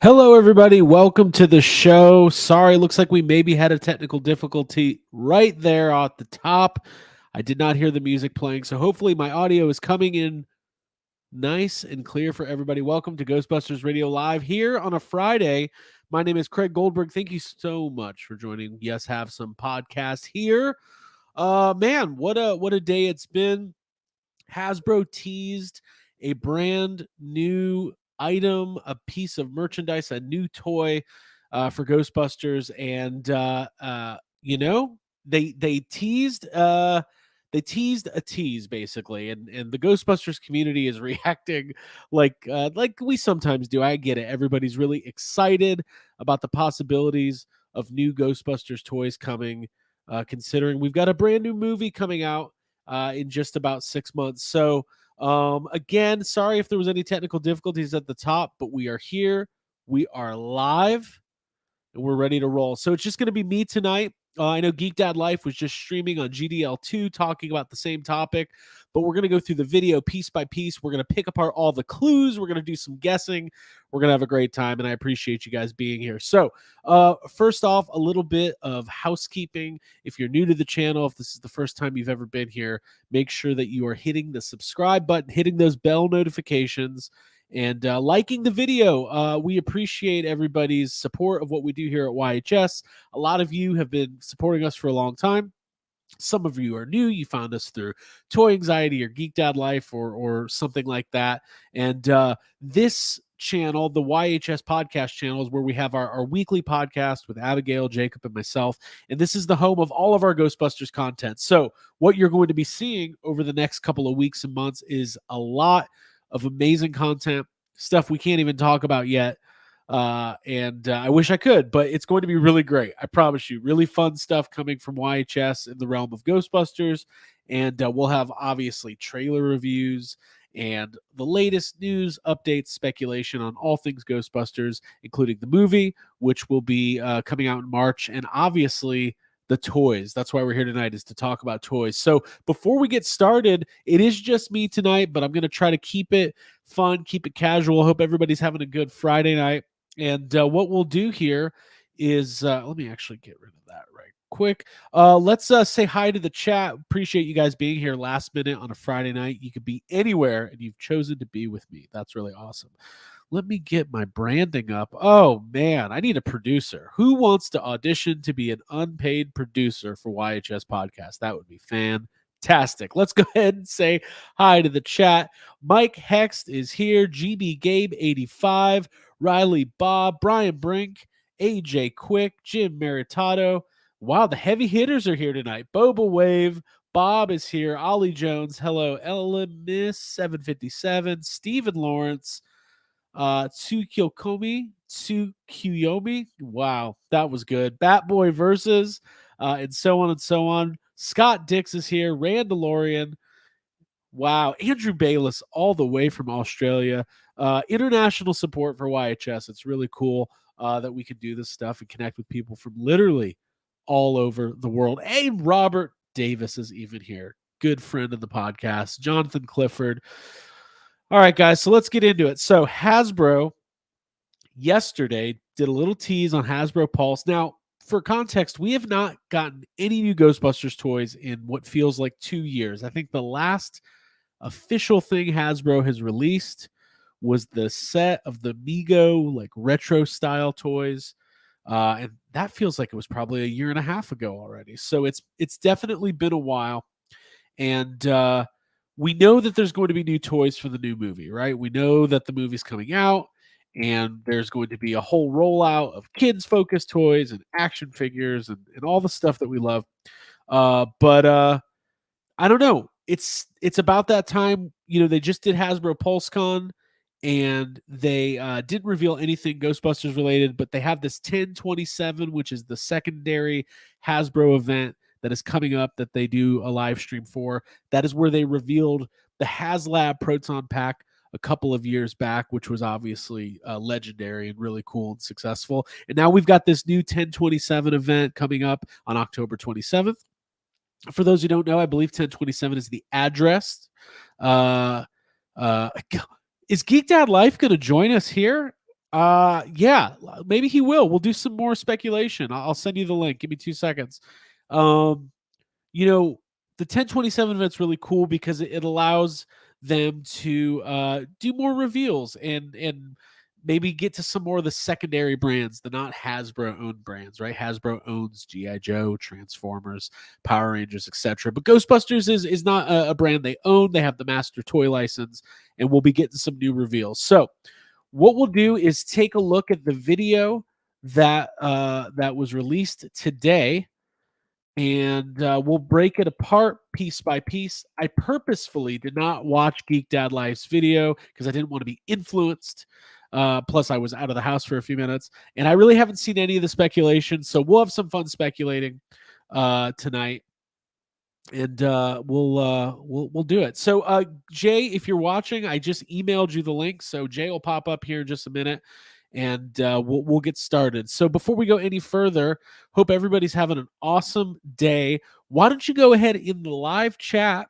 Hello, everybody. Welcome to the show. Sorry, looks like we maybe had a technical difficulty right there at the top. I did not hear the music playing, so hopefully my audio is coming in nice and clear for everybody. Welcome to Ghostbusters Radio Live here on a Friday. My name is Craig Goldberg. Thank you so much for joining Yes Have Some podcast here. Man, what a day it's been. Hasbro teased a brand new item, a piece of merchandise, a new toy for Ghostbusters, and they teased a tease basically, and the Ghostbusters community is reacting like we sometimes do. I get it. Everybody's really excited about the possibilities of new Ghostbusters toys coming. Considering we've got a brand new movie coming out in just about 6 months. So, again, sorry if there was any technical difficulties at the top, but we are here. We are live and we're ready to roll. So it's just going to be me tonight. I know Geek Dad Life was just streaming on GDL2 talking about the same topic, but we're going to go through the video piece by piece. We're going to pick apart all the clues. We're going to do some guessing. We're going to have a great time, and I appreciate you guys being here. So, first off, a little bit of housekeeping. If you're new to the channel, if this is the first time you've ever been here, make sure that you are hitting the subscribe button, hitting those bell notifications, and liking the video. We appreciate everybody's support of what we do here at YHS. A lot of you have been supporting us for a long time. Some of you are new. You found us through Toy Anxiety or Geek Dad Life or something like that. And this channel, the YHS podcast channel, is where we have our weekly podcast with Abigail, Jacob, and myself. And this is the home of all of our Ghostbusters content. So what you're going to be seeing over the next couple of weeks and months is a lot of amazing content, stuff we can't even talk about yet. And I wish I could, but it's going to be really great. I promise you, really fun stuff coming from YHS in the realm of Ghostbusters. And we'll have obviously trailer reviews and the latest news, updates, speculation on all things Ghostbusters, including the movie, which will be coming out in March, and obviously the toys. That's why we're here tonight, is to talk about toys. So before we get started, it is just me tonight, but I'm going to try to keep it fun, keep it casual. Hope everybody's having a good Friday night. And what we'll do here is let me actually get rid of that right quick. Let's say hi to the chat. Appreciate you guys being here last minute on a Friday night. You could be anywhere and you've chosen to be with me. That's really awesome. Let me get my branding up. Oh man, I need a producer. Who wants to audition to be an unpaid producer for YHS podcast? That would be fantastic. Let's go ahead and say hi to the chat. Mike Hext is here. GB Gabe 85, Riley Bob, Brian Brink, AJ Quick, Jim Meritato. Wow, the heavy hitters are here tonight. Boba Wave, Bob is here. Ollie Jones, hello. Miss 757, Stephen Lawrence, Tsukuyomi. Wow, that was good. Batboy versus, and so on and so on. Scott Dix is here. Randalorian. Wow, Andrew Bayless, all the way from Australia. International support for YHS. It's really cool that we can do this stuff and connect with people from literally all over the world. And Robert Davis is even here. Good friend of the podcast. Jonathan Clifford. All right, guys, so let's get into it. So Hasbro yesterday did a little tease on Hasbro Pulse. Now, for context, we have not gotten any new Ghostbusters toys in what feels like 2 years. I think the last official thing Hasbro has released was the set of the Mego like retro style toys. And that feels like it was probably a year and a half ago already. So it's definitely been a while. And we know that there's going to be new toys for the new movie, right? We know that the movie's coming out and there's going to be a whole rollout of kids focused toys and action figures and all the stuff that we love. But I don't know. It's about that time. You know, they just did Hasbro PulseCon and they didn't reveal anything Ghostbusters related, but they have this 1027, which is the secondary Hasbro event that is coming up that they do a live stream for. That is where they revealed the HasLab Proton Pack a couple of years back, which was obviously legendary and really cool and successful. And now we've got this new 1027 event coming up on October 27th. For those who don't know, I believe 1027 is the address. Uh, is Geek Dad Life going to join us here? Yeah, maybe he will. We'll do some more speculation. I'll send you the link. Give me 2 seconds. Um, you know, the 1027 event's really cool because it allows them to do more reveals and maybe get to some more of the secondary brands, the not Hasbro owned brands, right? Hasbro owns GI Joe, Transformers, Power Rangers, etc. But Ghostbusters is not a brand they own. They have the master toy license, and we'll be getting some new reveals. So what we'll do is take a look at the video that was released today, and we'll break it apart piece by piece. I purposefully did not watch Geek Dad Life's video because I didn't want to be influenced. Plus, I was out of the house for a few minutes, and I really haven't seen any of the speculation. So we'll have some fun speculating tonight, and we'll do it. So Jay, if you're watching, I just emailed you the link, so Jay will pop up here in just a minute, and we'll get started. So before we go any further, hope everybody's having an awesome day. Why don't you go ahead in the live chat,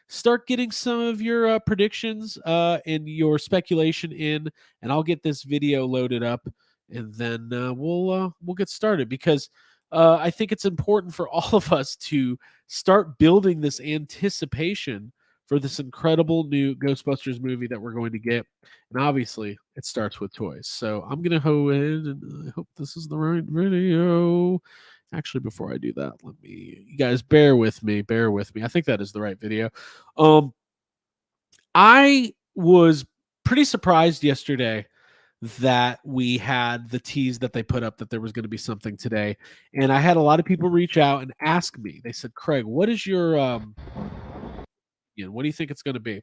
start getting some of your predictions and your speculation in, and I'll get this video loaded up, and then we'll get started, because I think it's important for all of us to start building this anticipation for this incredible new Ghostbusters movie that we're going to get. And obviously, it starts with toys. So I'm going to go ahead, and I hope this is the right video. Actually, before I do that, you guys bear with me. Bear with me. I think that is the right video. I was pretty surprised yesterday that we had the tease that they put up that there was going to be something today. And I had a lot of people reach out and ask me. They said, Craig, what is your what do you think it's going to be?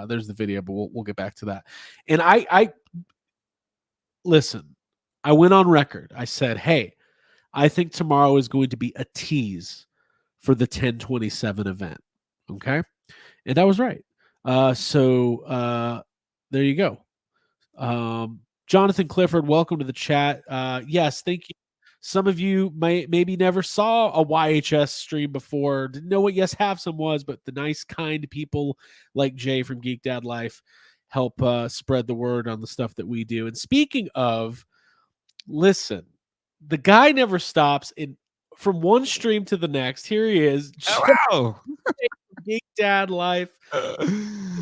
There's the video, but we'll get back to that. And I listen, I went on record. I said, hey, I think tomorrow is going to be a tease for the 1027 event. Okay. And I was right. So there you go. Jonathan Clifford, welcome to the chat. Yes, thank you. Some of you maybe never saw a YHS stream before, didn't know what Yes Have Some was, but the nice, kind people like Jay from Geek Dad Life help spread the word on the stuff that we do. And speaking of, listen, the guy never stops. From one stream to the next, here he is. Oh, wow. Geek Dad Life,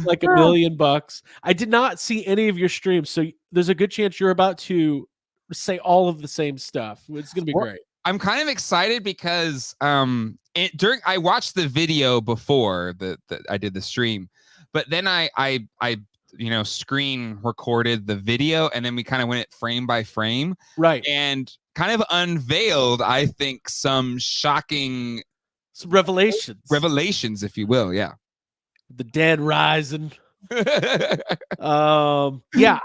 like $1 million. I did not see any of your streams, so there's a good chance you're about to say all of the same stuff. It's gonna be great. I'm kind of excited because I watched the video before that I did the stream, but then I screen recorded the video, and then we kind of went it frame by frame, right, and kind of unveiled, I think, some shocking revelations, if you will. Yeah, the dead rising. Yeah,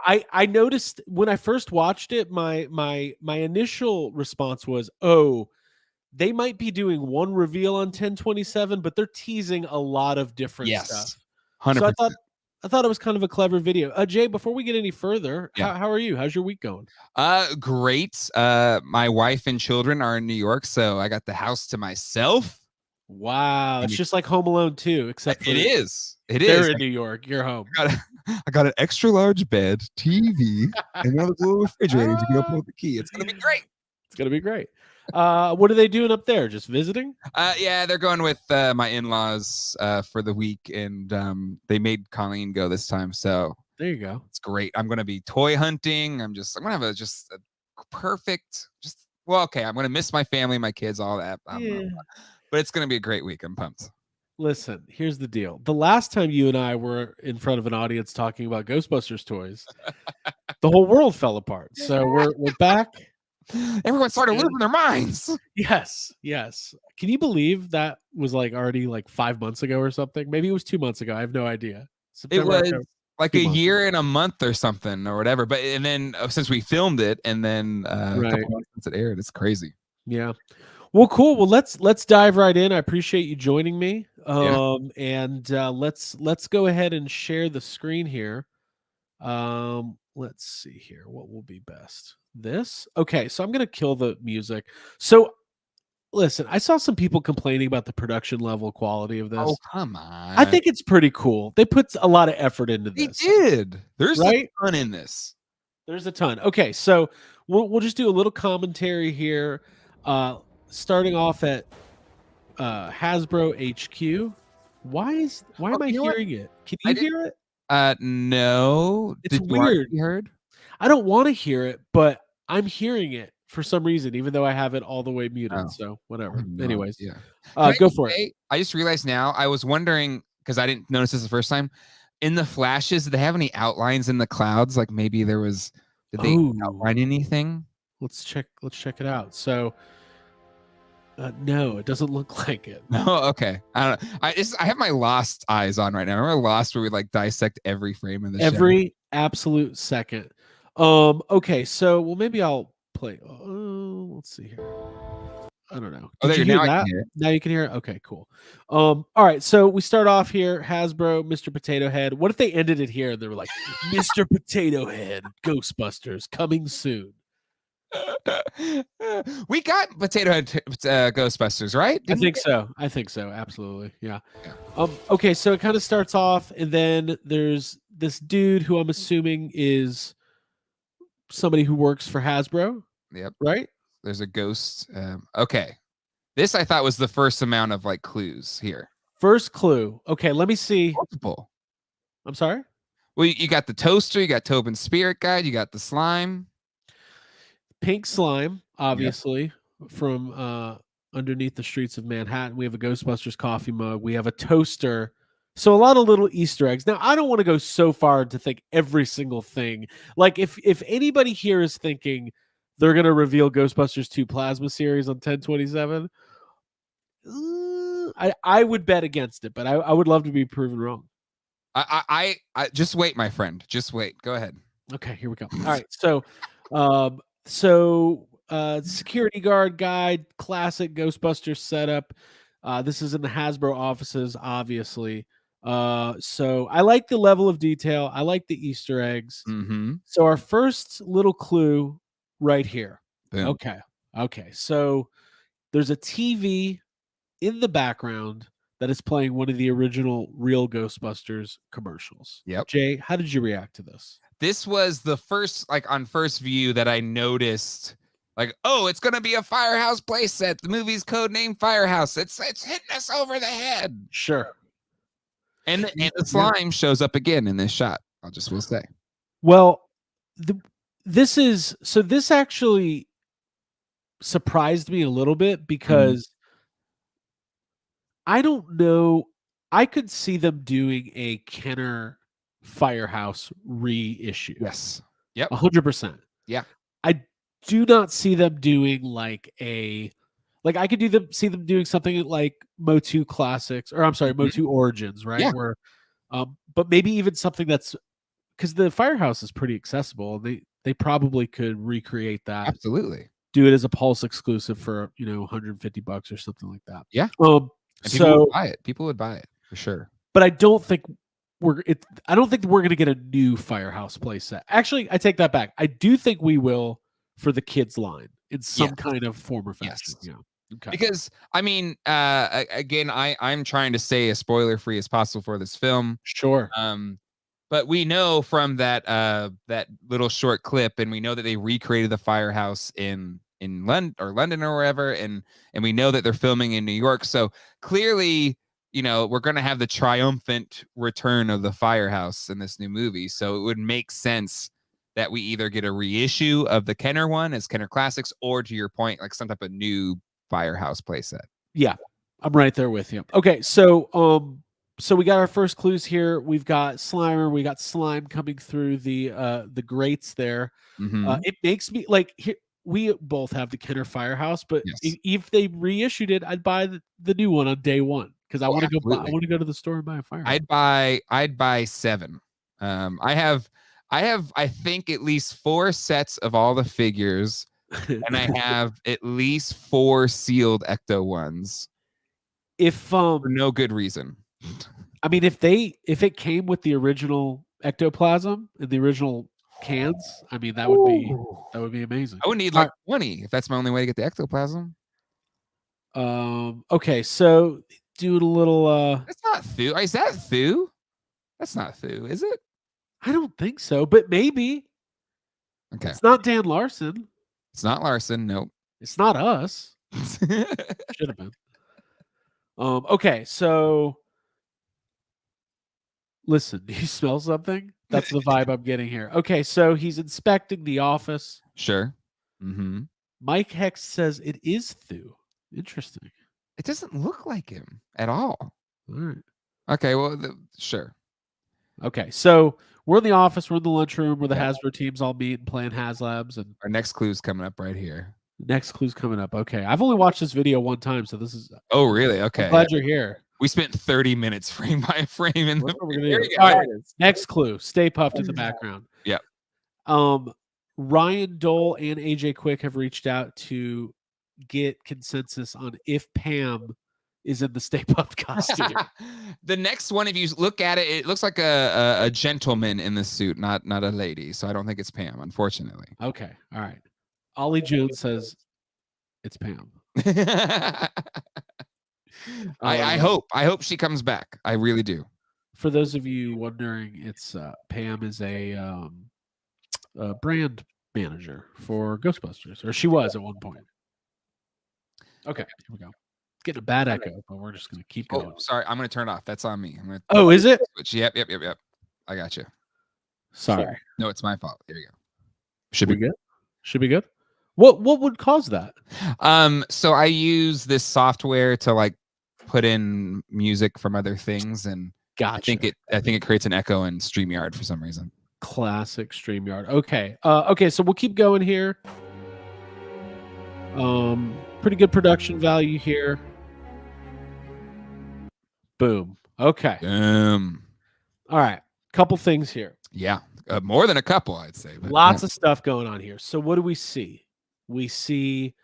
I noticed when I first watched it, my initial response was, oh, they might be doing one reveal on 1027, but they're teasing a lot of different stuff. 100%. So I thought it was kind of a clever video. Jay, before we get any further, how are you? How's your week going? Great. My wife and children are in New York, so I got the house to myself. Wow, it's just like Home Alone 2, except for it is. They're in New York. You're home. I got an extra large bed, TV, and one of those little refrigerators. You can open with the key. It's gonna be great. It's gonna be great. What are they doing up there? Just visiting? Yeah, they're going with my in-laws for the week, and they made Colleen go this time. So there you go. It's great. I'm gonna be toy hunting. I'm gonna have a perfect. I'm gonna miss my family, my kids, all that. But it's gonna be a great week. I'm pumped. Listen, here's the deal. The last time you and I were in front of an audience talking about Ghostbusters toys, the whole world fell apart. So we're back. Everyone started losing their minds. Yes. Can you believe that was already 5 months ago or something? Maybe it was 2 months ago. I have no idea. September, it was like a year and a month or something or whatever. But and then since we filmed it, and then a couple months since it aired, it's crazy. Yeah. Well, cool. Well, let's dive right in. I appreciate you joining me. And let's go ahead and share the screen here. Let's see here. What will be best? This? Okay, so I'm gonna kill the music. So listen, I saw some people complaining about the production level quality of this. Oh, come on. I think it's pretty cool. They put a lot of effort into this. They did. There's a ton in this. There's a ton. Okay, so we'll just do a little commentary here, uh, starting off at Hasbro HQ. Why Oh, am I you know what? hearing it? Can I you did. hear it? No. It's Did you want it to weird. be heard? I don't want to hear it, but I'm hearing it for some reason, even though I have it all the way muted. Oh, So I whatever. have no Anyways, idea. Can I go just for it. say, I just realized now, I was wondering because I didn't notice this the first time. In the flashes, did they have any outlines in the clouds? Like maybe did they Oh, outline anything? let's check. Let's check it out. So, no, it doesn't look like it. No, okay. I don't know. I have my Lost eyes on right now. Remember Lost where we like dissect every frame of the show? Every absolute second. Okay, so well, maybe I'll play. Let's see here. I don't know. Oh, Did you there. hear Now I can that? hear it. Now you can hear it. Okay, cool. All right. So we start off here. Hasbro, Mr. Potato Head. What if they ended it here? They were like, Mr. Potato Head, Ghostbusters coming soon. We got Potato Head Ghostbusters, right? I Didn't we think get? so. I think so. Absolutely. Yeah. Yeah. Okay, so it kind of starts off, and then there's this dude who I'm assuming is somebody who works for Hasbro, Yep. right? There's a ghost. Okay. This I thought was the first amount of like clues here. First clue. Okay, let me see. Multiple. I'm sorry. Well, you got the toaster, you got Tobin's spirit guide, you got the slime. Pink slime, Yep. obviously, from underneath the streets of Manhattan. We have a Ghostbusters coffee mug. We have a toaster. So a lot of little Easter eggs. Now, I don't want to go so far to think every single thing. Like if anybody here is thinking they're gonna reveal Ghostbusters 2 Plasma series on 10/27, I would bet against it, but I would love to be proven wrong. I just wait, my friend. Just wait. Go ahead. Okay, here we go. All right. Security guard guide, classic Ghostbusters setup. This is in the Hasbro offices, obviously. So I like the level of detail. I like the Easter eggs. Mm-hmm. So our first little clue right here. Boom. Okay. Okay. So there's a TV in the background that is playing one of the original real Ghostbusters commercials. Yep. Jay, how did you react to this? This was the first, like on first view, that I noticed. Like, oh, it's gonna be a Firehouse playset. The movie's codenamed Firehouse. It's hitting us over the head. Sure. And the slime shows up again in this shot. Will say. Well, this actually surprised me a little bit because I don't know. I could see them doing a Kenner Firehouse reissue. Yes. Yep. 100%. Yeah. I do not see them doing like I could see them doing something like Motu Classics, or I'm sorry, Motu Origins, right? Yeah. Where but maybe even something that's because the Firehouse is pretty accessible. They probably could recreate that. Absolutely. Do it as a Pulse exclusive for $150 or something like that. Yeah. And people would buy it. People would buy it for sure. But I don't think we're going to get a new Firehouse playset. Actually, I take that back. I do think we will for the kids line in some kind of form or fashion. Yes. Yeah. Okay. Because I mean, again, I'm trying to stay as spoiler free as possible for this film. Sure. But we know from that little short clip, and we know that they recreated the Firehouse in London or wherever, and we know that they're filming in New York. So clearly, we're going to have the triumphant return of the Firehouse in this new movie. So it would make sense that we either get a reissue of the Kenner one as Kenner Classics, or to your point, like some type of new Firehouse playset. Yeah, I'm right there with you. Okay, so we got our first clues here. We've got Slimer. We got slime coming through the grates there. It makes me like we both have the Kenner Firehouse, but if they reissued it, I'd buy the new one on day one because I want to go. I want to go to the store and buy a Firehouse. I'd buy 7. I have I think at least 4 sets of all the figures, and I have at least 4 sealed Ecto ones. For no good reason. I mean, if it came with the original ectoplasm and the original cans, I mean that would be amazing. I would need like 20 if that's my only way to get the ectoplasm. Okay, so doing a little That's not Thu. Is that Thu? That's not Thu, is it? I don't think so, but maybe. Okay. It's not Dan Larson. It's not Larson. Nope. It's not us. Should have been. Okay, so listen, do you smell something? That's the vibe I'm getting here. Okay, so he's inspecting the office. Sure. Mm-hmm. Mike Hex says it is Thu. Interesting. It doesn't look like him at all. All right. Okay, well, sure. Okay, so we're in the office, we're in the lunchroom where the Yeah. Hasbro teams all meet and playing HasLabs, and Our next clue's coming up right here. next clue's coming up. Okay, I've only watched this video one time, so this is. Oh, really? Okay. I'm glad you're here. We spent 30 minutes frame by frame in That's the. what we're gonna Here do. you go. All right, next clue. Stay puffed in the background. Yep. Ryan Dole and AJ Quick have reached out to get consensus on if Pam is in the Stay Puffed costume. The next one, if you look at it, it looks like a gentleman in the suit, not a lady. So I don't think it's Pam, unfortunately. Okay, all right. Ollie Jones says it's Pam. I hope she comes back. I really do. For those of you wondering, it's Pam is a brand manager for Ghostbusters, or she was at one point. Okay, here we go. Getting a bad echo, but we're just gonna keep going. Oh, sorry, I'm gonna turn it off. That's on me. Oh, is it? Switch. Yep. I got you. Sorry. No, it's my fault. There you go. Should be good. Should be good. What would cause that? So I use this software to like put in music from other things, and Gotcha. I think it creates an echo in StreamYard for some reason. Classic StreamYard. Okay. Okay, so we'll keep going here. Pretty good production value here. Boom. Okay. All right. Couple things here. Yeah. More than a couple, I'd say. But Lots of stuff going on here. So what do we see? We see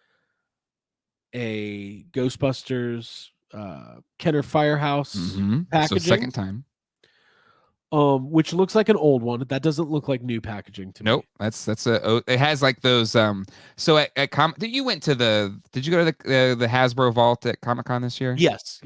a Ghostbusters Kenner Firehouse packaging. So second time. Which looks like an old one. That doesn't look like new packaging to me. Nope. It has like those so at you went to did you go to the Hasbro vault at Comic-Con this year? Yes.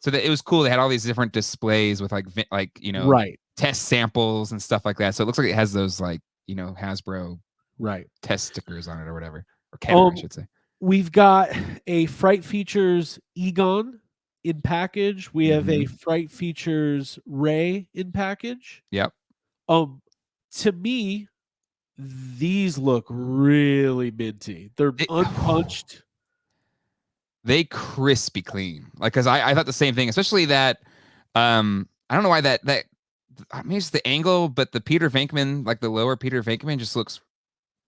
So it was cool. They had all these different displays with like right. test samples and stuff like that. So it looks like it has those like, Hasbro right test stickers on it or whatever. Or Kenner, I should say. We've got a Fright Features Egon in package. We have a Fright Features Ray in package. Yep. To me, these look really minty. They're unpunched. They crispy clean. Like, cause I thought the same thing, especially that I don't know why that I mean it's the angle, but the Peter Venkman, like the lower Peter Venkman just looks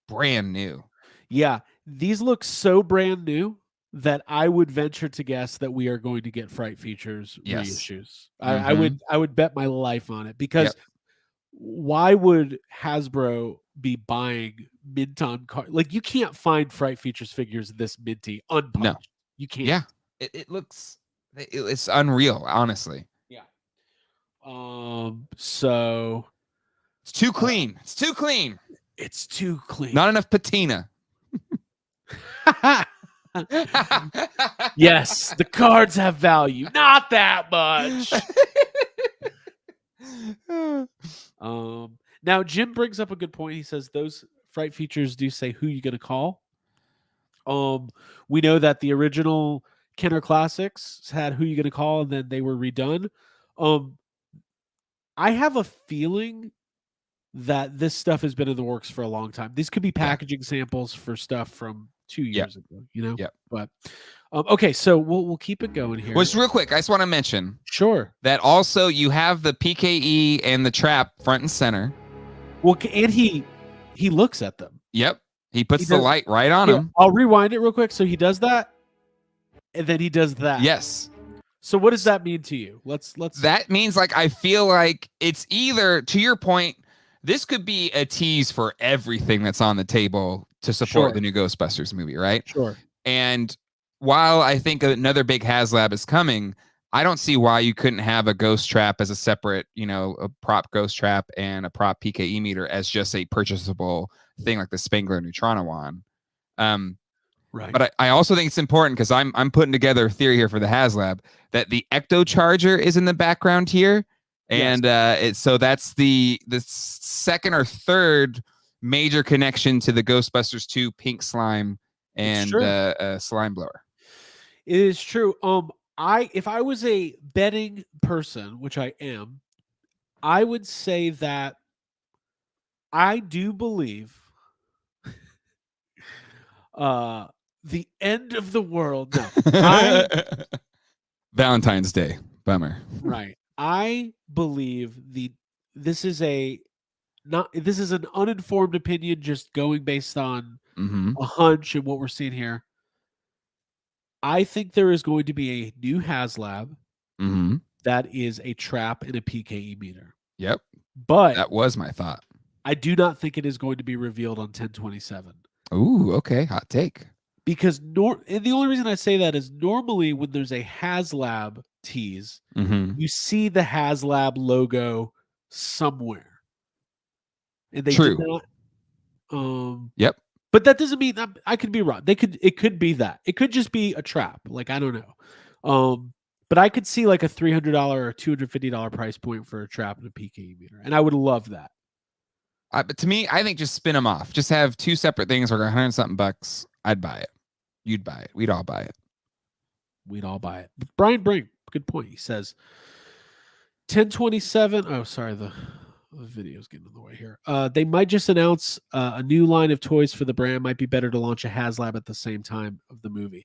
brand new. Yeah, these look so brand new that I would venture to guess that we are going to get Fright Features reissues. I would bet my life on it, because why would Hasbro be buying mint-on card? Like, you can't find Fright Features figures this minty unpunched. No. You can't. Yeah, it looks it's unreal, honestly. Yeah. So it's too clean. It's too clean. It's too clean. Not enough patina. Yes, the cards have value. Not that much. Now Jim brings up a good point. He says those Fright Features do say who you gonna call. We know that the original Kenner Classics had who you gonna call, and then they were redone. I have a feeling that this stuff has been in the works for a long time. These could be packaging samples for stuff from 2 years ago, Yeah. But okay, so we'll keep it going here. Which, real quick, I just want to mention that also you have the PKE and the trap front and center. Well, and he looks at them. Yep. He puts the light right on him. I'll rewind it real quick. So he does that, and then he does that. Yes. So what does that mean to you? Let's. That means, like, I feel like it's either, to your point, this could be a tease for everything that's on the table to support the new Ghostbusters movie, right? Sure. And while I think another big HasLab is coming, I don't see why you couldn't have a ghost trap as a separate, a prop ghost trap and a prop PKE meter as just a purchasable thing like the Spengler Neutrino wand. Right. But I also think it's important, because I'm putting together a theory here for the HasLab, that the Ecto Charger is in the background here. And so that's the second or third major connection to the Ghostbusters 2 pink slime It's and true. slime blower. It is true. If I was a betting person, which I am, I would say that I do believe uh the end of the world. No. I Valentine's Day. Bummer. right. I believe this is a not this is an uninformed opinion just going based on Mm-hmm. a hunch and what we're seeing here. I think there is going to be a new HasLab Mm-hmm. that is a trap and a PKE meter. Yep. But That was my thought. I do not think it is going to be revealed on 1027. Ooh, okay. Hot take. Because and the only reason I say that is normally when there's a HasLab tease, Mm-hmm. you see the HasLab logo somewhere. And they did True. not Yep. but that doesn't mean I could be wrong. It could be that. It could just be a trap. Like I don't know. But I could see like a $300 or $250 price point for a trap and a PKE meter. And I would love that. But to me, I think just spin them off. Just have two separate things for 100 something bucks. I'd buy it. You'd buy it. We'd all buy it. We'd all buy it. But Brian Brink, good point. He says 1027. Oh, sorry, the video's getting in the way here. They might just announce a new line of toys for the brand. Might be better to launch a HasLab at the same time of the movie.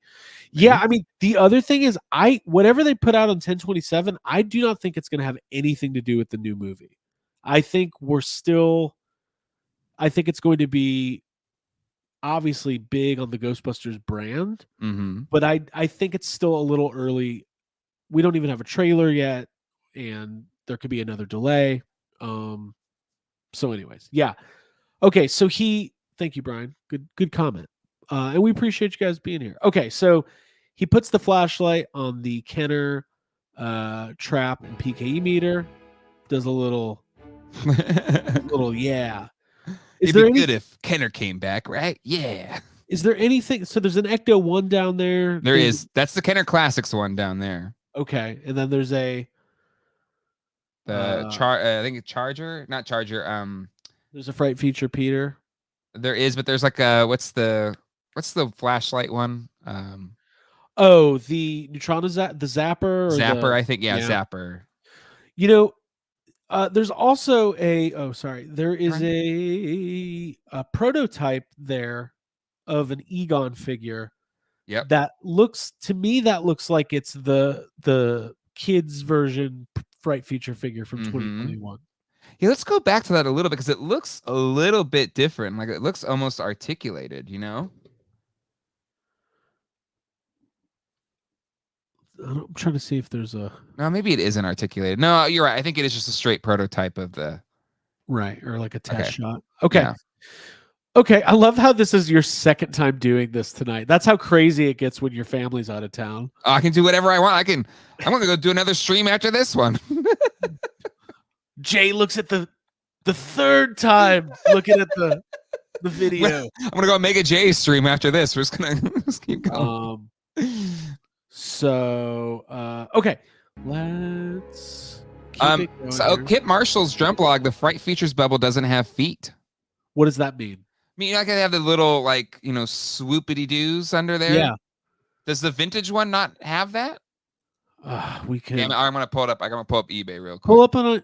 Maybe. Yeah, I mean, the other thing is whatever they put out on 1027, I do not think it's going to have anything to do with the new movie. I think it's going to be obviously big on the Ghostbusters brand, Mm-hmm. but I think it's still a little early. We don't even have a trailer yet, and there could be another delay. So anyways, yeah. Okay, so thank you, Brian. Good comment. And we appreciate you guys being here. Okay, so he puts the flashlight on the Kenner trap and PKE meter, does a little yeah. It'd be good if Kenner came back, right? Yeah. Is there anything? So there's an Ecto 1 down there. There is. That's the Kenner Classics one down there. Okay, and then there's a I think it's Charger, not Charger. There's a Fright Feature Peter. There is, but there's like a what's the flashlight one? Oh, the the Zapper or Zapper, I think. Yeah, Zapper. You know, there's also there is a prototype there of an Egon figure. Yep. That looks like it's the kids version Fright Feature figure from 2021. Yeah, let's go back to that a little bit because it looks a little bit different. Like it looks almost articulated, you know? I'm trying to see if there's a No, maybe it isn't articulated. No, you're right. I think it is just a straight prototype of the right or like a test shot. Okay. Yeah. Okay, I love how this is your second time doing this tonight. That's how crazy it gets when your family's out of town. I can do whatever I want. I'm going to go do another stream after this one. Jay looks at the third time looking at the video. I'm going to go make a Jay stream after this. We're just going to keep going. Okay, let's keep it going so here. Kip Marshall's drum log, the Fright Features bubble doesn't have feet. What does that mean? I mean, you're not gonna have the little swoopity doos under there. Yeah. Does the vintage one not have that? We can. Damn it, I'm gonna pull it up. I'm gonna pull up eBay real quick.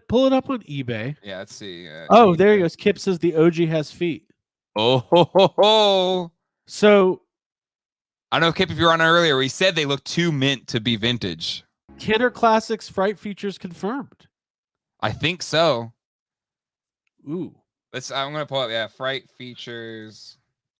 Pull it up on eBay. Yeah, let's see. Oh, there he goes. Kip says the OG has feet. Oh ho ho ho. So I don't know, Kip, if you were on earlier, we said they look too mint to be vintage. Kenner Classics Fright Features confirmed. I think so. Ooh. I'm gonna pull up. Fright Features.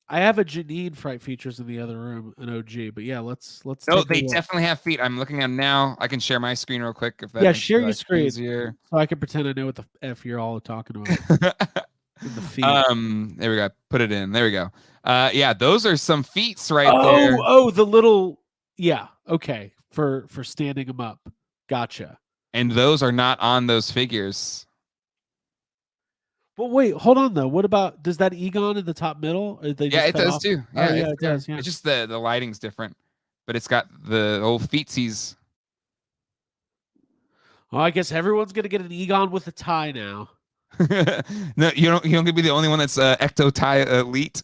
I have a Janine Fright Features in the other room, an OG, but yeah, let's. No, they definitely have feet. I'm looking at them now. I can share my screen real quick if that. Yeah, share your screen easier. so I can pretend I know what the F you're all talking about. The feet. There we go. Put it in. There we go. Yeah, those are some feats right there. Oh, the little. Yeah. Okay. For standing them up. Gotcha. And those are not on those figures. But wait, hold on though. What about does that Egon in the top middle? It does too. Yeah, it does. Yeah. It's just the lighting's different, but it's got the old feetsies. Well, I guess everyone's gonna get an Egon with a tie now. No, you don't. You don't gonna be the only one that's ecto tie elite.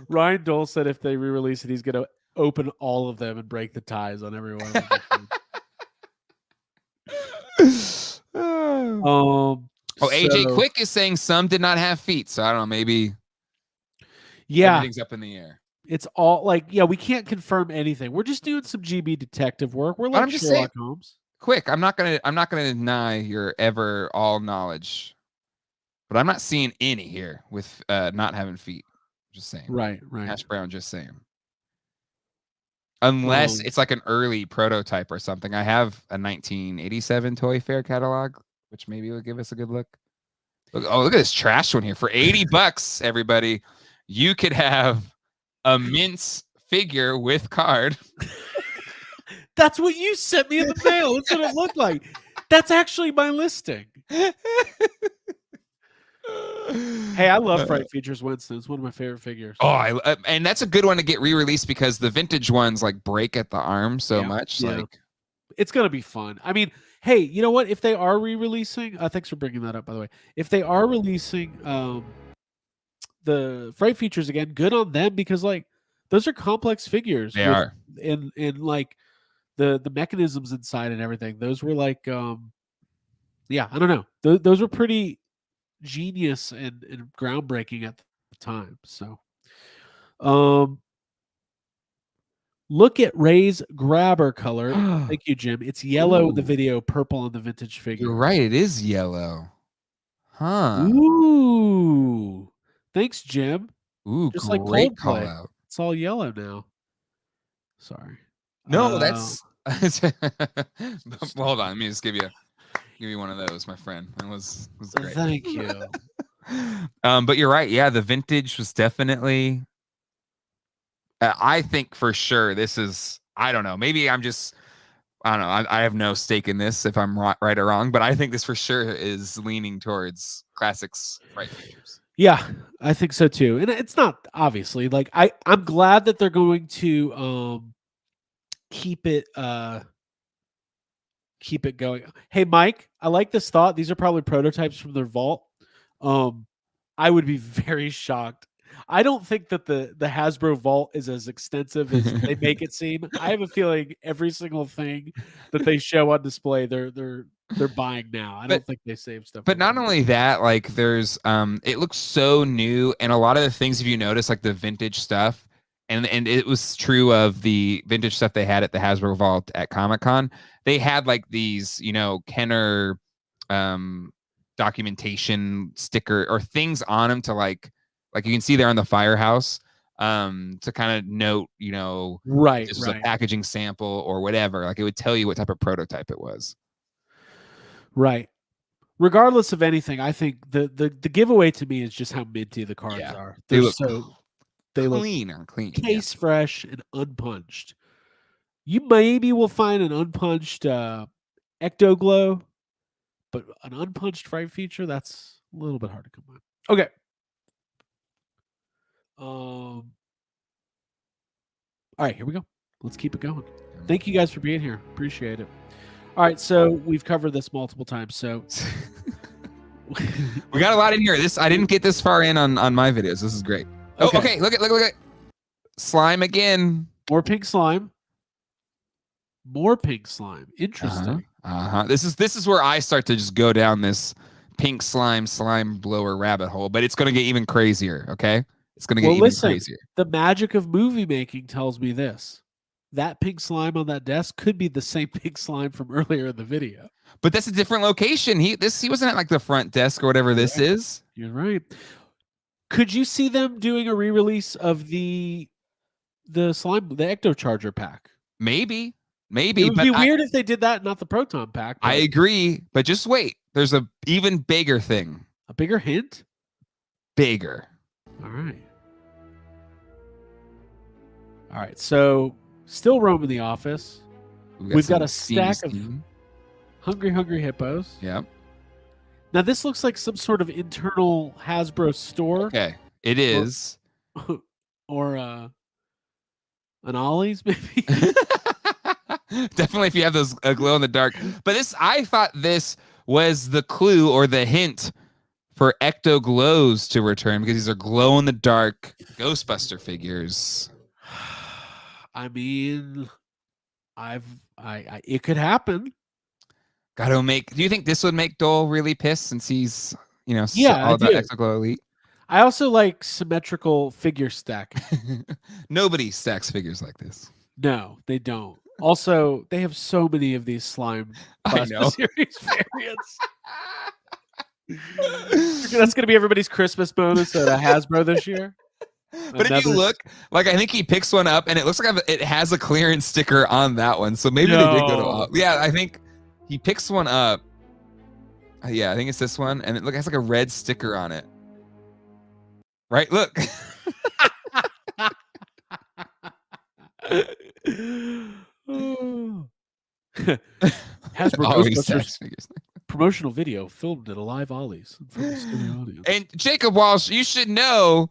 Ryan Dole said if they re-release it, he's going to open all of them and break the ties on every one of them. Oh, AJ So Quick is saying some did not have feet, so I don't know. Maybe yeah, everything's up in the air. it's all like, yeah, we can't confirm anything. We're just doing some GB detective work. We're But like I'm just saying, Sherlock Holmes. Quick. I'm not gonna deny your ever all knowledge, but I'm not seeing any here with not having feet. Just saying. Right. Hash Brown. Just saying. Unless Um, it's like an early prototype or something. I have a 1987 Toy Fair catalog, which maybe will give us a good look. Look at this trash one here. For $80, everybody, you could have a Mince figure with card. That's what you sent me in the mail. That's what it looked like. That's actually my listing. Hey, I love Fright Features Winston. It's one of my favorite figures. Oh, and that's a good one to get re-released because the vintage ones like break at the arm so much. Yeah. Like, it's gonna be fun. I mean, hey, you know what? If they are re-releasing, thanks for bringing that up, by the way. If they are releasing the Fright Features again, good on them because like those are complex figures. they are. in like the mechanisms inside and everything. Those were like yeah, I don't know. Those were pretty genius and groundbreaking at the time. So look at Ray's grabber color. Thank you, Jim. It's yellow in the Ooh. video, purple on the vintage figure. You're right. It is yellow. Huh. Ooh. Thanks, Jim. Ooh, Just like great call Coldplay. out. It's all yellow now. Sorry. No, that's hold on. Let me just give you one of those, my friend. That was great. Thank you. But you're right. Yeah, the vintage was definitely. I think for sure this is. I don't know. Maybe I'm just. I don't know. I have no stake in this if I'm right or wrong, but I think this for sure is leaning towards classics Fright Features. Yeah, I think so too. And it's not obviously like I'm glad that they're going to keep it going. Hey Mike, I like this thought. These are probably prototypes from their vault. I would be very shocked. I don't think that the Hasbro vault is as extensive as they make it seem. I have a feeling every single thing that they show on display, they're buying now. I don't think they save stuff. But not only that, like there's it looks so new, and a lot of the things, if you notice, like the vintage stuff, and it was true of the vintage stuff they had at the Hasbro Vault at Comic-Con. They had like these, Kenner documentation sticker or things on them to like you can see there on the firehouse to kind of note, right, if this was a packaging sample or whatever. Like it would tell you what type of prototype it was. Right. Regardless of anything, I think the giveaway to me is just how minty the cards are. They look clean, case fresh and unpunched. You maybe will find an unpunched Ecto Glow, but an unpunched Fright Feature, that's a little bit hard to come by. Okay. All right, here we go. Let's keep it going. Thank you guys for being here. Appreciate it. All right, so we've covered this multiple times. So we got a lot in here. I didn't get this far in on my videos. This is great. Okay. Oh, okay. Look at slime again. More pink slime. More pink slime. Interesting. This is where I start to just go down this pink slime blower rabbit hole, but it's going to get even crazier. Okay. It's going to get even crazier. The magic of movie making tells me this. That pink slime on that desk could be the same pink slime from earlier in the video. But that's a different location. He wasn't at like the front desk or whatever this is. You're right. Could you see them doing a re-release of the slime, the Ecto Charger pack? Maybe. It would be weird if they did that, not the Proton pack. I agree, but just wait. There's a even bigger thing. A bigger hint? Bigger. All right. So still roaming the office. We've got a stack of hungry hippos. Yep. Now this looks like some sort of internal Hasbro store. Okay, it is. Or an Ollie's, maybe. Definitely, if you have those glow in the dark. But I thought this was the clue or the hint for Ecto Glows to return, because these are glow in the dark Ghostbuster figures. I mean, it could happen. Gotta make. Do you think this would make Dole really pissed, since he's Yeah, all I about do. Ecto Glow Elite? I also like symmetrical figure stacking. Nobody stacks figures like this. No, they don't. Also, they have so many of these slime I plasma know. series variants. That's going to be everybody's Christmas bonus at Hasbro this year. But if you look, like, I think he picks one up, and it looks like it has a clearance sticker on that one. So maybe they did go to. Yeah, I think he picks one up. Yeah, I think it's this one, and it has like a red sticker on it. Right? Look. Hasbro Ghostbusters promotional video filmed at a live Ollie's in front of the studio audience. And Jacob Walsh, you should know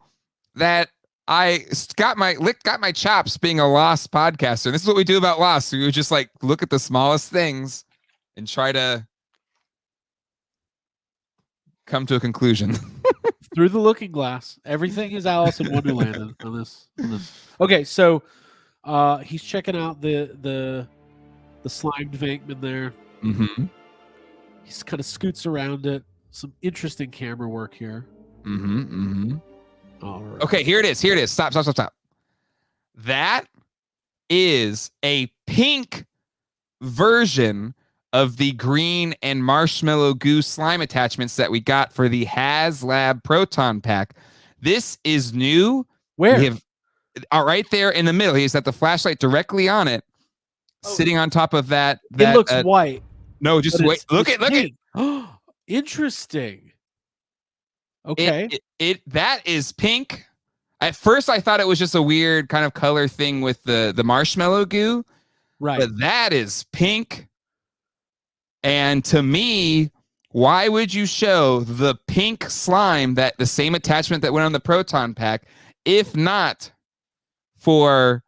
that I got my chops being a Lost podcaster. And this is what we do about Lost. We would just like look at the smallest things and try to come to a conclusion. Through the looking glass. Everything is Alice in Wonderland on this. Okay, so he's checking out the slimed Venkman there. Mm-hmm. He kind of scoots around it. Some interesting camera work here. Mm-hmm. Mm-hmm. All right. Okay, here it is. Here it is. Stop. That is a pink version of the green and marshmallow goo slime attachments that we got for the HasLab Proton Pack. This is new. Where? We have right there in the middle. He's got the flashlight directly on it, sitting on top of that. It looks white. No, just wait. Look at. Interesting. Okay. That is pink. At first, I thought it was just a weird kind of color thing with the marshmallow goo. Right. But that is pink. And to me, why would you show the pink slime, that the same attachment that went on the Proton Pack, if not for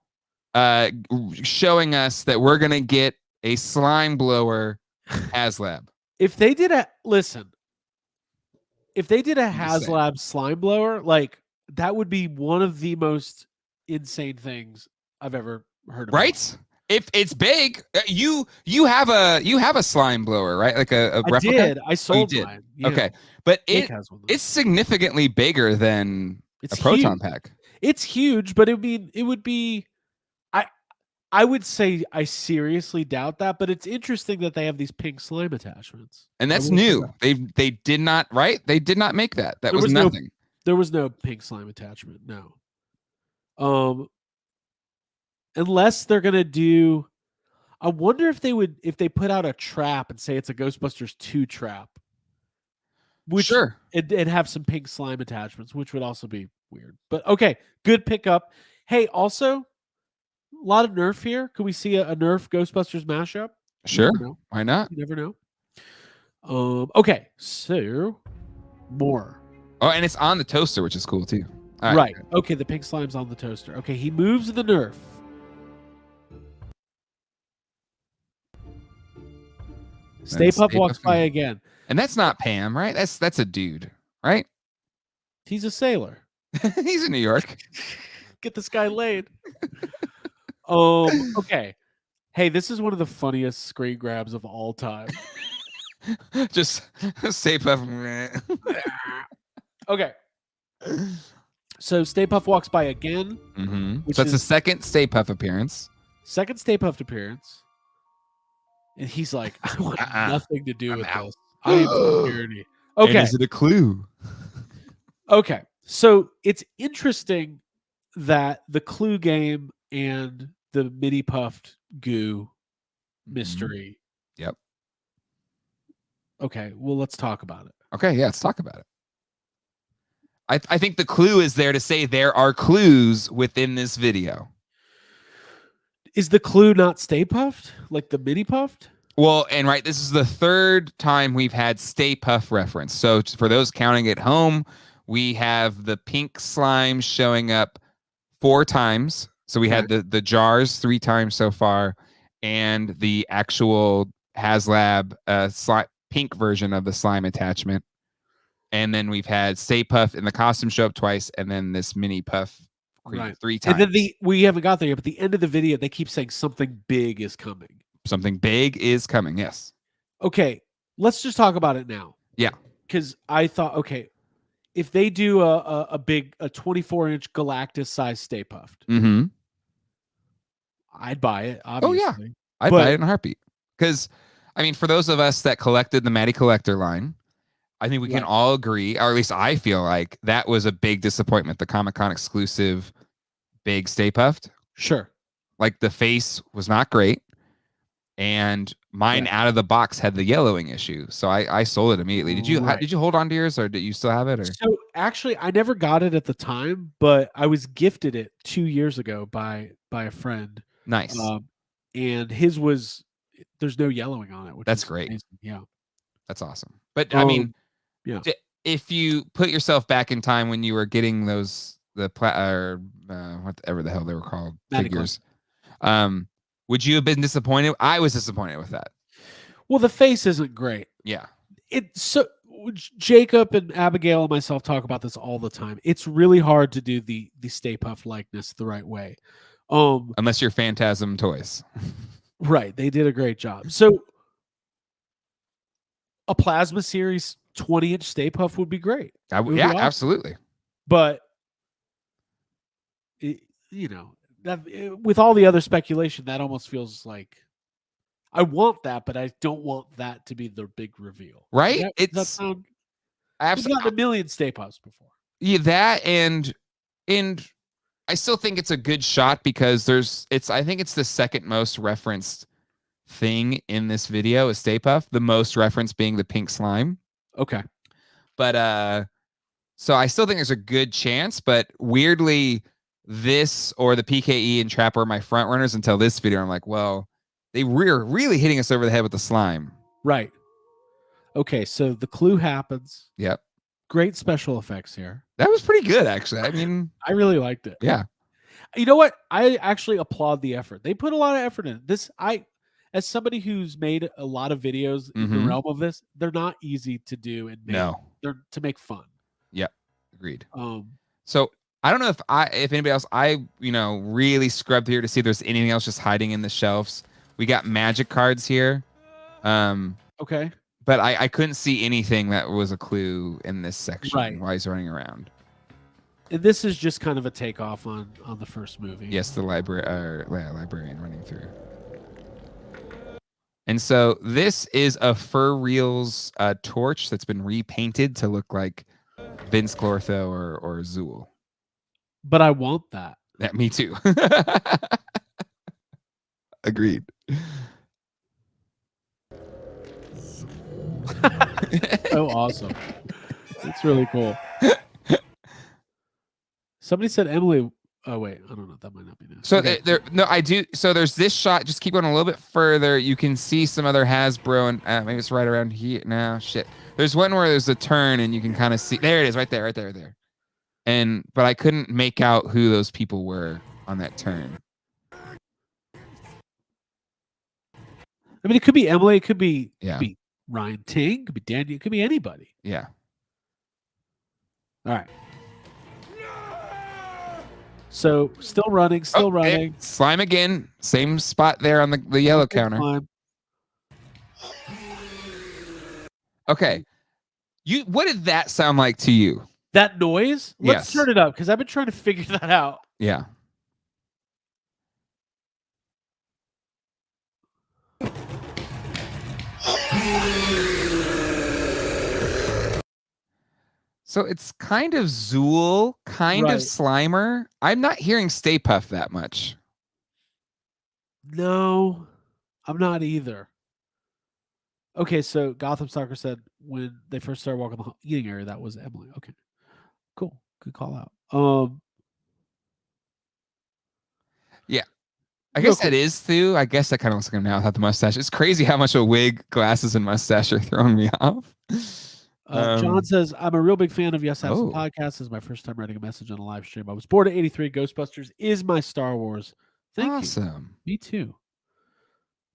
showing us that we're going to get a slime blower HasLab? If they did a HasLab slime blower, like, that would be one of the most insane things I've ever heard of. Right? If it's big, you have a slime blower, right? Like a replica? I did. I sold mine. Yeah. Okay, but it's significantly bigger than a Proton Pack. It's huge, but it would be. I would say I seriously doubt that, but it's interesting that they have these pink slime attachments. And that's new. They did not, right? They did not make that. That was nothing. There was no pink slime attachment. No. Unless they're gonna do. I wonder if they put out a trap and say it's a Ghostbusters 2 trap. Sure. And have some pink slime attachments, which would also be weird. But okay, good pickup. Hey, also, a lot of Nerf here. Could we see a Nerf Ghostbusters mashup? Sure. Why not? You never know. Okay, so more. Oh, and it's on the toaster, which is cool too. Right. Okay, the pink slime's on the toaster. Okay, he moves the Nerf. Stay Puft walks by again. And that's not Pam, right? That's a dude, right? He's a sailor. He's in New York. Get this guy laid. Okay. Hey, this is one of the funniest screen grabs of all time. Just Stay Puft. Okay. So Stay Puft walks by again. Mm-hmm. So that's the second Stay Puft appearance. Second Stay Puft appearance. And he's like, I want nothing to do with this. I am security. Okay. And is it a clue? Okay. So it's interesting that the clue game and the mini puffed goo mystery. Yep. Okay. Well, let's talk about it. Okay. Yeah. Let's talk about it. I think the clue is there to say there are clues within this video. Is the clue not Stay Puft? Like the mini puffed? Well, and right, this is the third time we've had Stay Puft reference. So for those counting at home, we have the pink slime showing up 4 times. So we had the jars 3 times so far, and the actual HasLab pink version of the slime attachment. And then we've had Stay Puft in the costume show up twice, and then this mini Puff Right. 3 And times. then we haven't got there yet, but the end of the video, they keep saying something big is coming. Something big is coming. Yes. Okay, let's just talk about it now. Yeah. Because I thought, okay, if they do a 24-inch Galactus size Stay Puft, Mm-hmm. I'd buy it. Oh Obviously. yeah, I'd buy it in a heartbeat. Because, I mean, for those of us that collected the Matty Collector line, I think we can all agree, or at least I feel like that was a big disappointment. The Comic-Con exclusive big Stay Puft. Sure. Like the face was not great. And mine out of the box had the yellowing issue. So I sold it immediately. Did you hold on to yours, or did you still have it? Or? So actually, I never got it at the time, but I was gifted it 2 years ago by a friend. Nice. And his was, there's no yellowing on it, which that's is great. amazing. Yeah. That's awesome. But I mean, yeah. If you put yourself back in time when you were getting those whatever the hell they were called figures, would you have been disappointed? I was disappointed with that. Well, the face isn't great. Yeah. Jacob and Abigail and myself talk about this all the time. It's really hard to do the Stay Puft likeness the right way. Unless you're Phantasm Toys. Right. They did a great job. So a Plasma Series 20-inch Stay Puft would be great. Yeah, awesome. Absolutely. But with all the other speculation, that almost feels like I want that, but I don't want that to be the big reveal. Right? We've gotten a million Stay Pufts before. Yeah, that and I still think it's a good shot because I think it's the second most referenced thing in this video is Stay Puft, the most reference being the pink slime. Okay. But so I still think there's a good chance, but weirdly, this or the PKE and Trapper are my front runners until this video. I'm like, well, they were really hitting us over the head with the slime. Right. Okay, so the clue happens. Yep. Great special effects here. That was pretty good, actually. I mean, I really liked it. Yeah. You know what? I actually applaud the effort. They put a lot of effort in this. As somebody who's made a lot of videos in the realm of this, they're not easy to do and they're to make fun. Yep. Agreed. So I don't know if anybody else, really scrubbed here to see if there's anything else just hiding in the shelves. We got magic cards here. Okay. But I couldn't see anything that was a clue in this section while he's running around. And this is just kind of a takeoff on the first movie. Yes, the librarian running through. And so this is a Fur Reels torch that's been repainted to look like Vince Clortho or Zool. But I want that. Yeah, me too. Agreed. Oh, awesome. That's really cool. Somebody said Emily. Oh, wait. I don't know. That might not be this. So I do. So there's this shot. Just keep going a little bit further. You can see some other Hasbro, and maybe it's right around here. No, shit. There's one where there's a turn, and you can kind of see. There it is, right there. But I couldn't make out who those people were on that turn. I mean, it could be Emily. It could be, could be Ryan Ting. It could be Danny. It could be anybody. Yeah. All right. So still running. Slime again. Same spot there on the yellow counter. Slime. Okay. What did that sound like to you? That noise? Let's turn it up because I've been trying to figure that out. Yeah. So it's kind of Zool, kind of Slimer. I'm not hearing Stay Puft that much. No, I'm not either. Okay, so Gotham Stalker said when they first started walking the eating area, that was Emily. Okay, cool. Good call out. Yeah. I guess that is Thu. I guess that kind of looks like him now without the mustache. It's crazy how much a wig, glasses, and mustache are throwing me off. John says, I'm a real big fan of Yes, I Have Some Podcasts. This is my first time writing a message on a live stream. I was born in '83. Ghostbusters is my Star Wars. Thank you. Me too.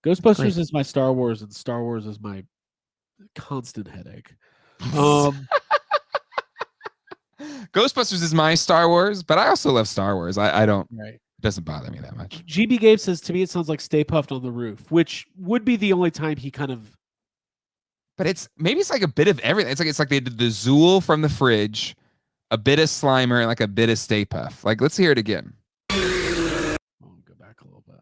Ghostbusters is my Star Wars, and Star Wars is my constant headache. Um, Ghostbusters is my Star Wars, but I also love Star Wars. I don't. right. It doesn't bother me that much. GB Gabe says to me it sounds like Stay Puffed on the Roof, which would be the only time he kind of. But maybe it's like a bit of everything. It's like they did the Zool from the fridge, a bit of Slimer, and like a bit of Stay Puft. Like, let's hear it again. I'll go back a little bit.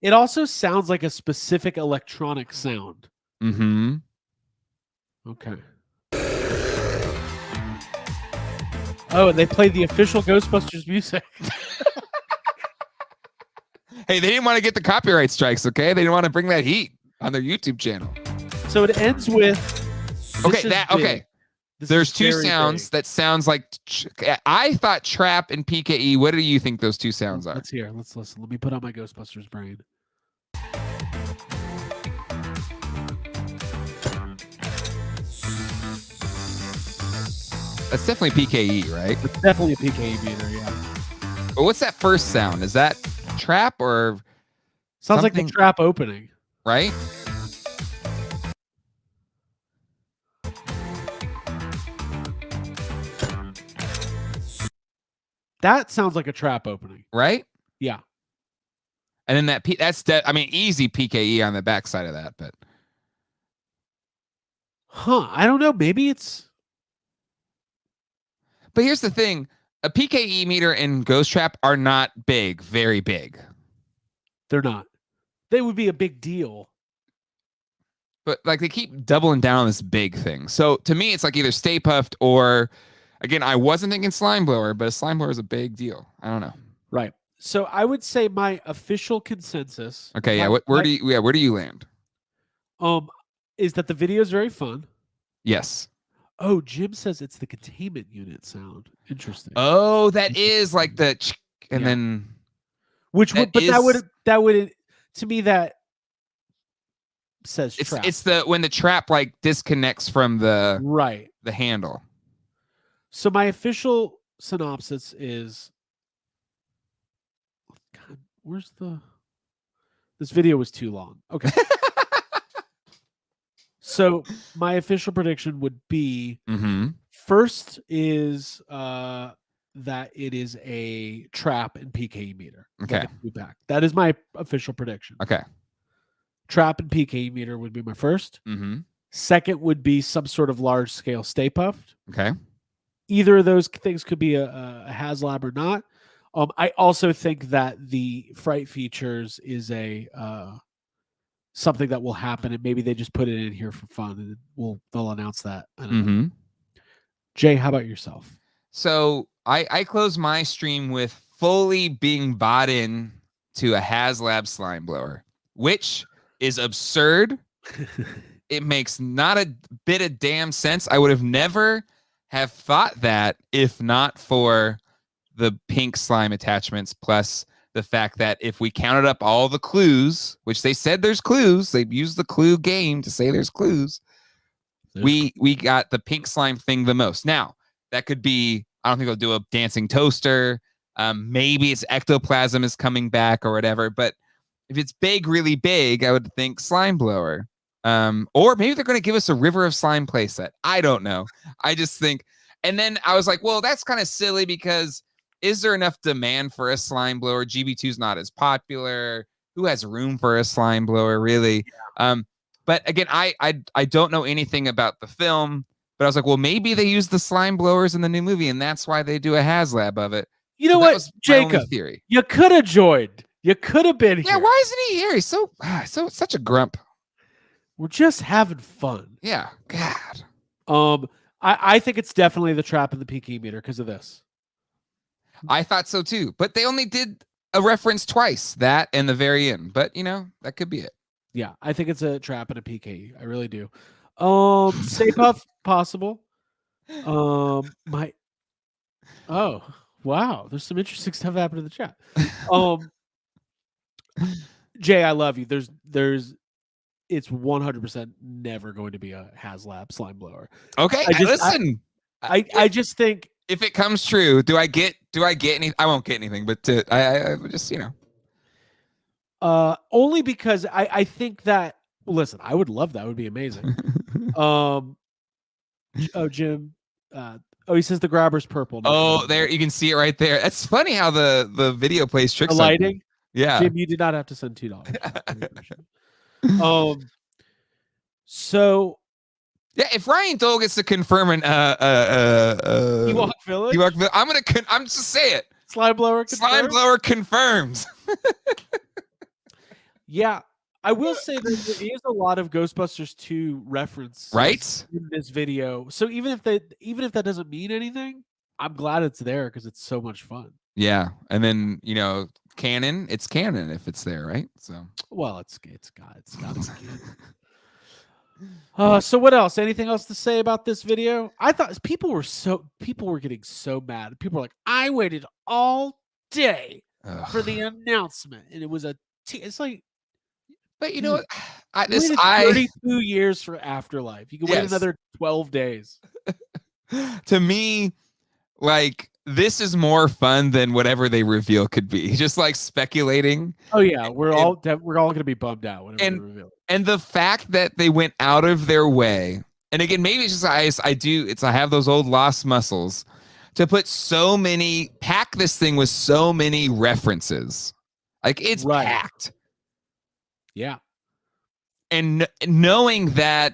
It also sounds like a specific electronic sound. Mm-hmm. Okay. Oh, and they played the official Ghostbusters music. Hey, they didn't want to get the copyright strikes, okay? They didn't want to bring that heat on their YouTube channel. So it ends with. Okay. There's two sounds that sounds like. I thought trap and PKE. What do you think those two sounds are? Let's hear. Let's listen. Let me put on my Ghostbusters brain. That's definitely PKE, right? It's definitely a PKE meter, yeah. But what's that first sound? Is that trap or sounds like the trap opening, right? That sounds like a trap opening, right? Yeah. And then easy PKE on the backside of that, but I don't know. Maybe it's. But here's the thing: a PKE meter and Ghost Trap are not big, very big. They're not. They would be a big deal. But like they keep doubling down on this big thing. So to me, it's like either Stay Puft or, again, I wasn't thinking Slime Blower, but a Slime Blower is a big deal. I don't know. Right. So I would say my official consensus. Okay, yeah. Where do you land? Is that the video is very fun. Yes. Oh, Jim says it's the containment unit sound. Interesting. Oh, that is like the and then which would that would to me that says trap. It's the when the trap like disconnects from the handle. So my official synopsis is God, this video was too long. Okay. So my official prediction would be first is that it is a trap and PKE meter. Okay. Like that is my official prediction. Okay. Trap and PKE meter would be my first. Second would be some sort of large scale Stay Puft. Okay. Either of those things could be a HasLab or not. I also think that the Fright Features is a something that will happen, and maybe they just put it in here for fun, and they'll announce that. I don't know. Jay, how about yourself? So I close my stream with fully being bought in to a HasLab Slime Blower, which is absurd. It makes not a bit of damn sense. I would have never have thought that if not for the pink slime attachments, plus the fact that if we counted up all the clues, which they said there's clues, they've used the clue game to say there's clues. We got the pink slime thing the most. Now, that could be, I don't think they'll do a dancing toaster. Maybe it's ectoplasm is coming back or whatever. But if it's big, really big, I would think Slime Blower. Or maybe they're going to give us a River of Slime playset. I don't know. I just think, and then I was like, well, that's kind of silly because is there enough demand for a Slime Blower? GB2 is not as popular. Who has room for a Slime Blower, really? Yeah. But again, I don't know anything about the film, but I was like, well, maybe they use the Slime Blowers in the new movie, and that's why they do a HasLab of it. You know what, Jacob? You could have joined. You could have been here. Yeah, why isn't he here? He's so such a grump. We're just having fun. Yeah, God. I think it's definitely the trap in the PK meter because of this. I thought so too, but they only did a reference twice, that and the very end. But that could be it. Yeah, I think it's a trap and a PK. I really do. Stay Puft, possible. Oh wow, there's some interesting stuff happening in the chat. Jay, I love you. It's 100% never going to be a HasLab Slime Blower. Okay, listen. I just think if it comes true, do I get anything? I won't get anything, but I just Only because I think that, listen, I would love that. It would be amazing. Jim. He says the grabber's purple. Not Oh, there you can see it right there. That's funny how the video plays the tricks on you. lighting. Yeah. Jim, you did not have to send $2. So Yeah, if Ryan Dole gets to confirm an Ewok Village, I'm just say it. slime blower confirmed. Slime blower confirms. Yeah, I will say that there is a lot of Ghostbusters 2 reference Right? in this video. So even if that doesn't mean anything, I'm glad it's there because it's so much fun. Yeah, and then canon. It's canon if it's there, right? So well, it's got to be canon. So what else? Anything else to say about this video? I thought people were getting so mad. People were like, I waited all day for the announcement, and it was it's like, but you know what? I waited 32 years for Afterlife. You can wait another 12 days. To me, like, this is more fun than whatever they reveal could be. Just like speculating. Oh yeah, we're all gonna be bummed out whenever they reveal it. And the fact that they went out of their way, and again, maybe it's just I have those old lost muscles to pack this thing with so many references. Like, it's packed. Yeah. And knowing that,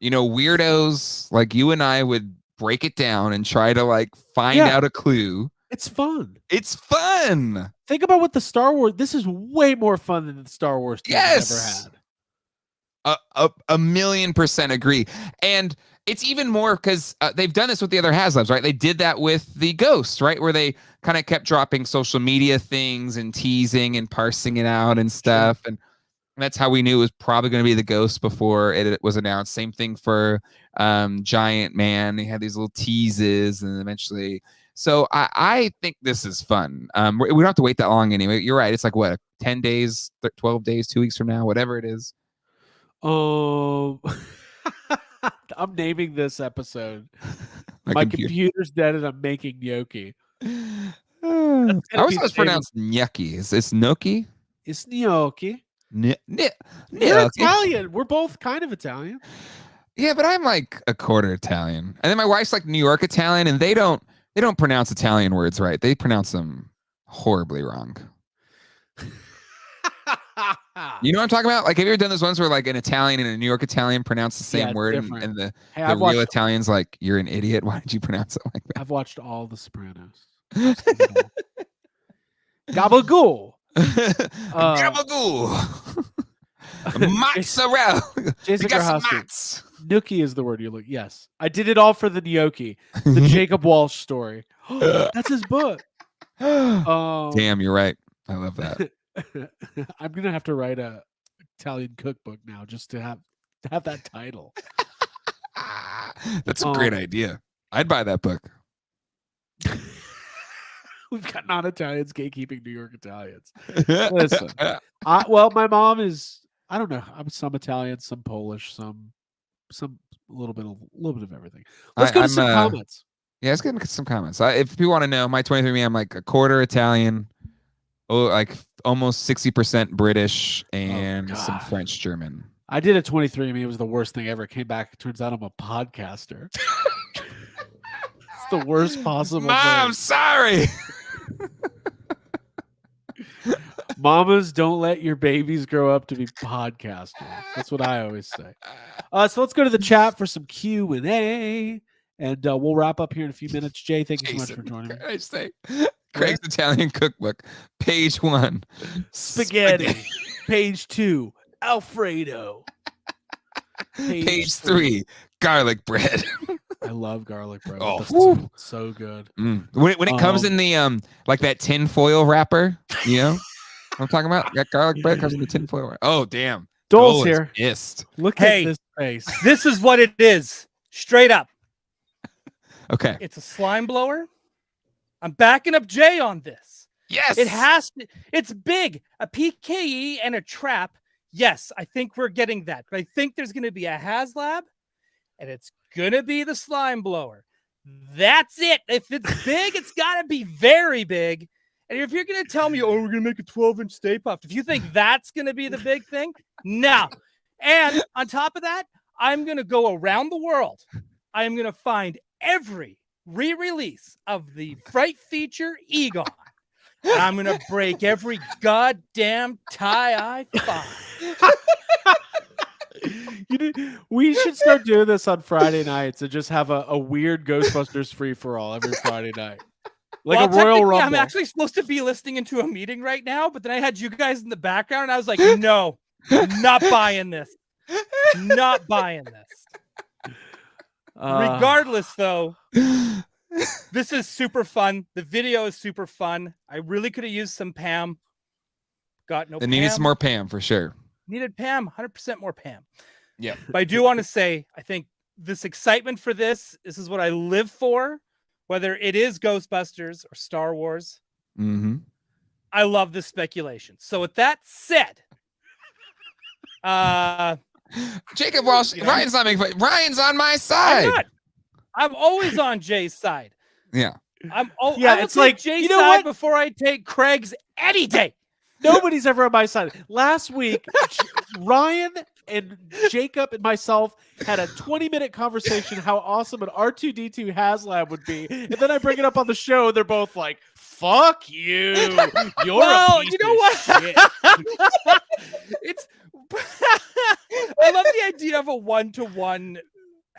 weirdos like you and I would break it down and try to like find out a clue. It's fun. It's fun. Think about what the Star Wars. This is way more fun than the Star Wars ever had. 1,000,000% agree. And it's even more because they've done this with the other HasLabs, right? They did that with the Ghost, right? Where they kind of kept dropping social media things and teasing and parsing it out and stuff. Sure. And that's how we knew it was probably going to be the Ghost before it was announced. Same thing for Giant Man. They had these little teases and eventually. So I think this is fun. We don't have to wait that long anyway. You're right. It's like, what, 10 days, 12 days, 2 weeks from now, whatever it is. I'm naming this episode. My computer's dead and I'm making gnocchi. I always thought it's pronounced gnocchi. It's gnocchi? It's gnocchi. You're Italian. We're both kind of Italian. Yeah, but I'm like a quarter Italian. And then my wife's like New York Italian, and they don't pronounce Italian words right. They pronounce them horribly wrong. You know what I'm talking about? Like, have you ever done those ones where like an Italian and a New York Italian pronounce the same word, and the real Italian's like, you're an idiot. Why did you pronounce it like that? I've watched all The Sopranos. Gabagool. Gabagool. Mozzarella. Jason Garhowski. Gnocchi is the word you look. Yes, I did it all for the gnocchi. The Jacob Walsh story. That's his book. Damn, you're right. I love that. I'm gonna have to write a Italian cookbook now just to have that title. That's a great idea. I'd buy that book. We've got non-Italians gatekeeping New York Italians. Listen, my mom is, I don't know, I'm some Italian, some Polish, some a little bit of everything. Let's go to some comments. Yeah, let's get into some comments. If you want to know, my 23andMe, I'm like a quarter Italian, like almost 60% British, and some French German. I did a 23andMe. It was the worst thing ever. It came back. It turns out I'm a podcaster. It's the worst possible Mom, thing. Sorry. Mamas, don't let your babies grow up to be podcasters. That's what I always say. So let's go to the chat for some Q&A, and we'll wrap up here in a few minutes. Jay, thank you so much for joining me. I say, Craig's Italian cookbook, page 1, spaghetti. Page 2, Alfredo. Page 3, garlic bread. I love garlic bread. Oh, so good. When it comes in the like that tin foil wrapper, you know what I'm talking about? That garlic bread comes in the tin foil wrapper. Oh, damn. Dole's here. Pissed. Look at this face. This is what it is. Straight up. Okay. It's a slime blower. I'm backing up Jay on this. Yes. It has to. It's big. A PKE and a trap. Yes, I think we're getting that. But I think there's going to be a HasLab, and it's going to be the slime blower. That's it. If it's big, it's got to be very big. And if you're going to tell me, oh, we're going to make a 12-inch Stay Puft, if you think that's going to be the big thing, no. And on top of that, I'm going to go around the world. I am going to find every re-release of the Fright Feature Egon. And I'm going to break every goddamn tie I find. We should start doing this on Friday nights and just have a weird Ghostbusters free-for-all every Friday night. Like well, a Royal Rumble. I'm actually supposed to be listening into a meeting right now, but then I had you guys in the background, and I was like, no, not buying this. Not buying this. Regardless, though, this is super fun. The video is super fun. I really could have used some Pam. Got no Pam. It needed some more Pam for sure. Needed Pam, 100% more Pam. Yeah. But I do want to say, I think this excitement for this is what I live for, whether it is Ghostbusters or Star Wars. Mm-hmm. I love this speculation. So with that said, Jacob Walsh, Ryan's not making fun. Ryan's on my side. I'm always on Jay's side. Yeah. It's like Jay's you know side what? Before I take Craig's any day. Nobody's ever on my side. Last week, Ryan and Jacob and myself had a 20-minute conversation how awesome an R2-D2 HasLab would be. And then I bring it up on the show, and they're both like, fuck you. You're a piece of shit. It's I love the idea of a 1-to-1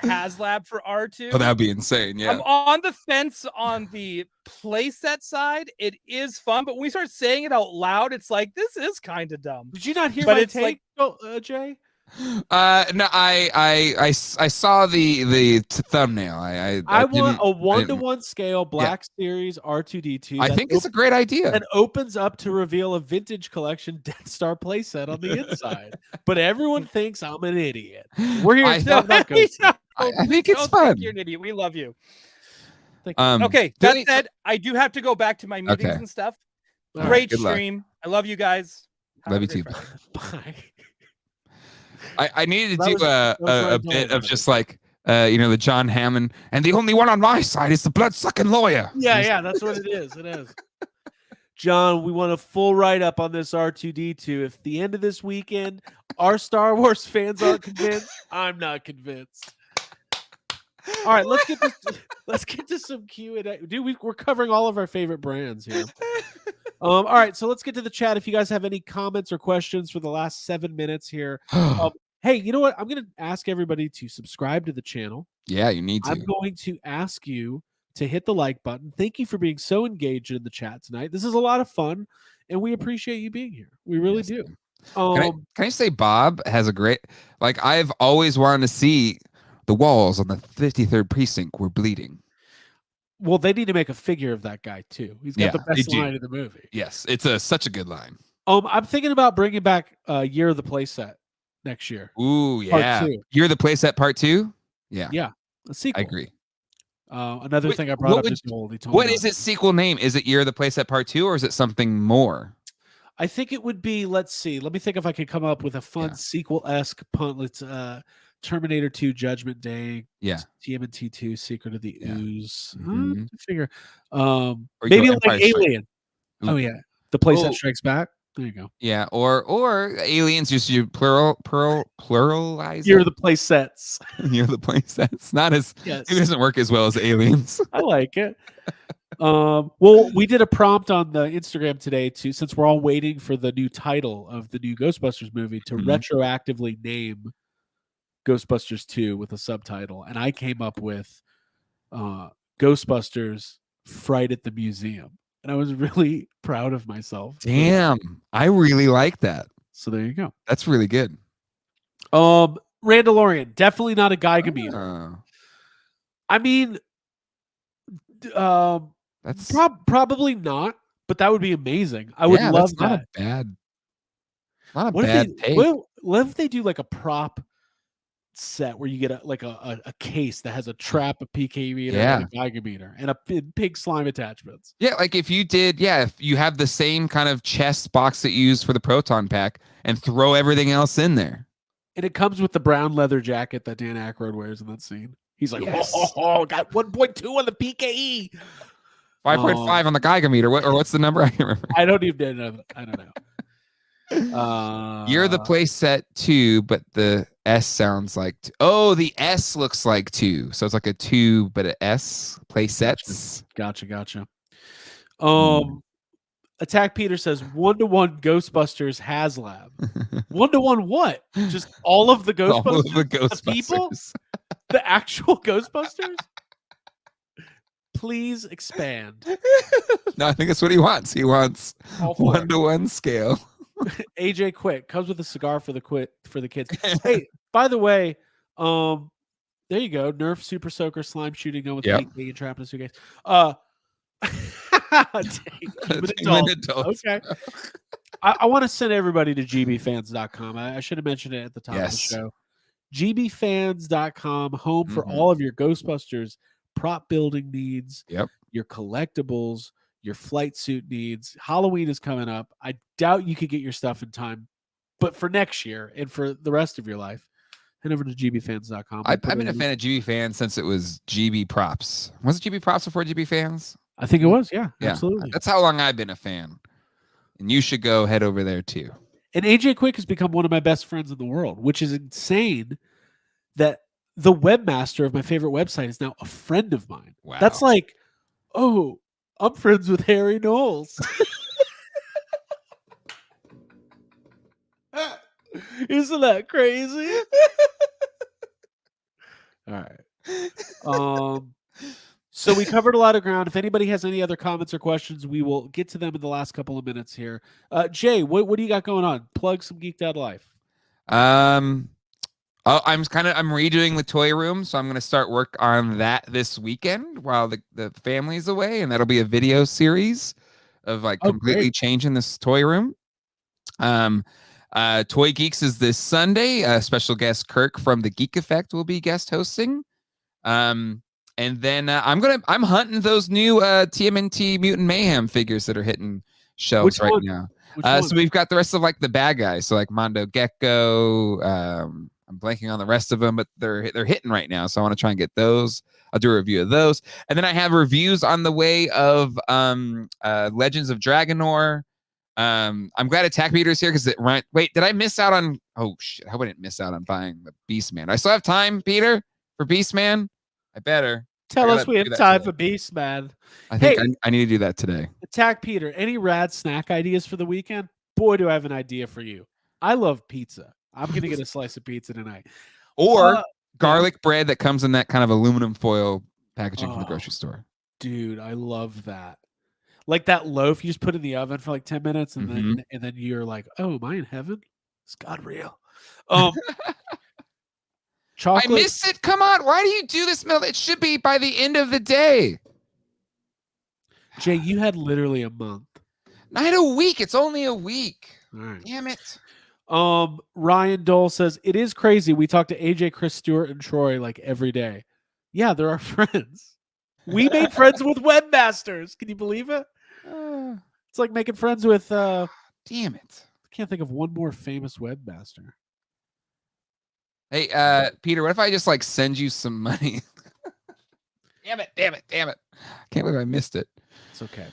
HasLab for R2. Oh, that'd be insane. Yeah. I'm on the fence on the playset side. It is fun, but when we start saying it out loud, it's like, this is kind of dumb. Did you not hear but my it's take, Jay? No, I saw the thumbnail. I want a 1-to-1 scale Black Series R2-D2. I think it's a great idea. That opens up to reveal a vintage collection Death Star playset on the inside. But everyone thinks I'm an idiot. We're here to talk about Ghostbusters. I think it's fun. You're an idiot. We love you. Okay. That said, I do have to go back to my meetings and stuff. All Great good luck. stream. I love you guys. Love you too. Bye. I needed to do a bit of just like the John Hammond, and the only one on my side is the blood-sucking lawyer. Yeah, that's what it is. It is. John, we want a full write-up on this R2-D2. If the end of this weekend our Star Wars fans aren't convinced, I'm not convinced. All right, let's get to some Q&A. Dude, we're covering all of our favorite brands here. All right, so let's get to the chat. If you guys have any comments or questions for the last 7 minutes here. Hey, you know what? I'm going to ask everybody to subscribe to the channel. Yeah, you need to. I'm going to ask you to hit the like button. Thank you for being so engaged in the chat tonight. This is a lot of fun, and we appreciate you being here. We really do. Can I say Bob has a great, like, I've always wanted to see the walls on the 53rd precinct were bleeding. Well, they need to make a figure of that guy too. He's got the best line of the movie. Yes, it's such a good line. I'm thinking about bringing back Year of the Playset next year. Ooh, yeah. Year of the Playset Part 2? Yeah. Yeah. A sequel. I agree. Another thing I brought up is what is its sequel name? Is it Year of the Playset Part 2 or is it something more? I think it would be, let's see. Let me think if I could come up with a fun sequel-esque punt. Let's Terminator 2 Judgment Day. Yeah. TMNT 2 Secret of the Ooze. Mm-hmm. Figure. Maybe like Alien. Ooh. Oh yeah. The Playset Strikes Back. There you go. Yeah, or Aliens, just you pluralize. You're the Playsets. You're the Playsets. Not as yes. It doesn't work as well as Aliens. I like it. Well, we did a prompt on the Instagram today since we're all waiting for the new title of the new Ghostbusters movie to retroactively name Ghostbusters 2 with a subtitle, and I came up with Ghostbusters Fright at the Museum, and I was really proud of myself. Damn, I really like that. So there you go. That's really good. Randalorian, definitely not a Geiger. I mean, that's probably not, but that would be amazing. I would love that. Not a bad take. What if they do like a prop set where you get a case that has a trap, a PK meter, and a Geiger meter, and a big slime attachments. Yeah, like if you have the same kind of chest box that you use for the proton pack and throw everything else in there. And it comes with the brown leather jacket that Dan Aykroyd wears in that scene. He's like, got 1.2 on the PKE. 5.5 on the Geiger meter. What's the number? I can't remember. I don't even know. I don't know. You're the play set 2, but the S sounds like oh, the S looks like 2, so it's like a 2 but an S play sets. Gotcha. Attack Peter says 1-to-1 Ghostbusters HasLab. 1-to-1 what? Just all of the Ghostbusters? All of the The people? Ghostbusters. The actual Ghostbusters? Please expand. No, I think that's what he wants. He wants All for it. 1-to-1 scale. AJ Quick comes with a cigar for the kids. Hey, by the way, there you go. Nerf Super Soaker slime shooting gun with Yep. Pink and trap in a suitcase. Human adults. Okay. I want to send everybody to gbfans.com. I should have mentioned it at the top of the show. gbfans.com, home for all of your Ghostbusters prop building needs, your collectibles, your flight suit needs. Halloween is coming up. I doubt you could get your stuff in time, but for next year and for the rest of your life, head over to gbfans.com. I've been a fan of GB Fans since it was GB Props. Was it GB Props before GB Fans? I think it was. Yeah, absolutely. That's how long I've been a fan. And you should go head over there too. And AJ Quick has become one of my best friends in the world, which is insane that the webmaster of my favorite website is now a friend of mine. Wow. That's like, oh, I'm friends with Harry Knowles. Isn't that crazy? All right. So we covered a lot of ground. If anybody has any other comments or questions, we will get to them in the last couple of minutes here. Jay, what do you got going on? Plug some Geeked Out Life. I'm redoing the toy room, so I'm going to start work on that this weekend while the family's away, and that'll be a video series of like completely changing this toy room. Toy Geeks is this Sunday. Special guest Kirk from the Geek Effect will be guest hosting. And then I'm hunting those new TMNT Mutant Mayhem figures that are hitting shelves right now. So we've got the rest of like the bad guys, so like Mondo Gecko. I'm blanking on the rest of them, but they're hitting right now. So I want to try and get those. I'll do a review of those, and then I have reviews on the way of Legends of Dragonor. I'm glad Attack Meter's here because wait, did I miss out on? Oh shit! I wouldn't miss out on buying the Beastman. I still have time, Peter, for Beastman. I better tell us we have time for Beastman. I think I need to do that today. Attack Peter. Any rad snack ideas for the weekend? Boy, do I have an idea for you. I love pizza. I'm gonna get a slice of pizza tonight. Or garlic bread that comes in that kind of aluminum foil packaging from the grocery store. Dude, I love that. Like that loaf you just put in the oven for like 10 minutes and then you're like, oh, am I in heaven? Is God real? Chocolate. I missed it. Come on. Why do you do this, Mel? It should be by the end of the day. Jay, you had literally a month. I had a week. It's only a week. All right. Damn it. Ryan Dole says, it is crazy. We talk to AJ, Chris Stewart, and Troy like every day. Yeah, they're our friends. We made friends with webmasters. Can you believe it? It's like making friends with damn it. I can't think of one more famous webmaster. Hey, Peter, what if I just like send you some money? Damn it. I can't believe I missed it. It's okay.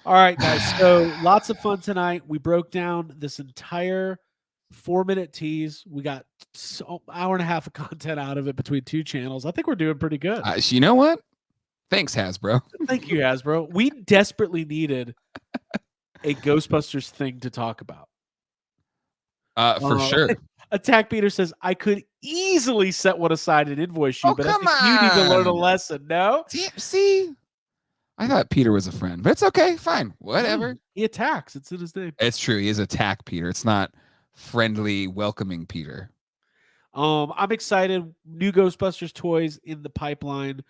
All right, guys. So lots of fun tonight. We broke down this entire 4-minute tease. We got an hour and a half of content out of it between 2 channels. I think we're doing pretty good. You know what? Thanks, Hasbro. Thank you, Hasbro. We desperately needed a Ghostbusters thing to talk about. For sure. Attack Peter says, I could easily set one aside and invoice you, but I think you need to learn a lesson. No? See? I thought Peter was a friend, but it's okay. Fine. Whatever. He attacks. It's in his name. It's true. He is Attack Peter. It's not friendly, welcoming Peter. I'm excited. New Ghostbusters toys in the pipeline.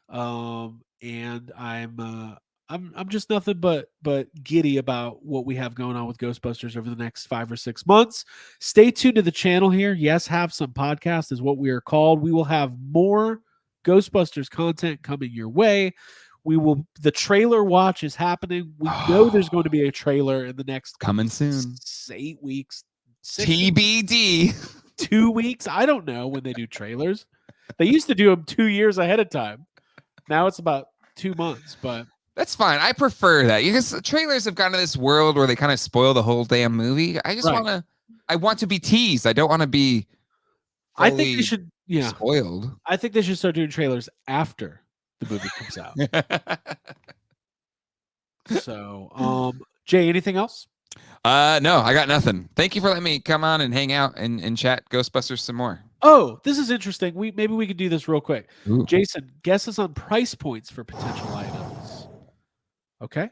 And I'm just nothing but giddy about what we have going on with Ghostbusters over the next 5 or 6 months. Stay tuned to the channel here. Yes, Have Some Podcast is what we are called. We will have more Ghostbusters content coming your way. The trailer watch is happening. We know there's going to be a trailer in the next coming soon 8 weeks. TBD. 2 weeks. I don't know when they do trailers. They used to do them 2 years ahead of time. Now it's about 2 months, but That's fine. I prefer that because the trailers have gotten to this world where they kind of spoil the whole damn movie. I just Right. I want to be teased. I don't want to be I think they fully should. Yeah, spoiled. I think they should start doing trailers after the movie comes out. So, Jay, anything else? No, I got nothing. Thank you for letting me come on and hang out and chat Ghostbusters some more. Oh, this is interesting. Maybe we could do this real quick. Ooh. Jason, guesses on price points for potential items. Okay.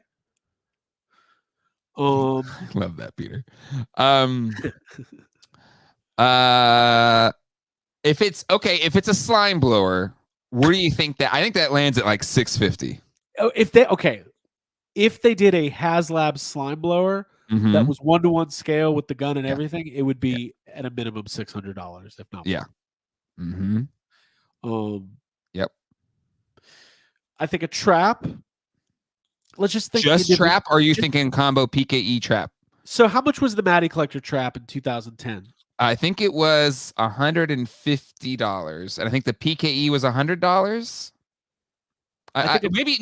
Love that, Peter. If it's a slime blower, where do you think that? I think that lands at like $650. Oh, if they did a HasLab slime blower that was 1-to-1 scale with the gun and everything, it would be at a minimum $600, if not more. Yep. I think a trap. Let's just think. Just trap? Or are you thinking combo PKE trap? So how much was the Matty Collector trap in 2010? I think it was $150, and I think the PKE was $100.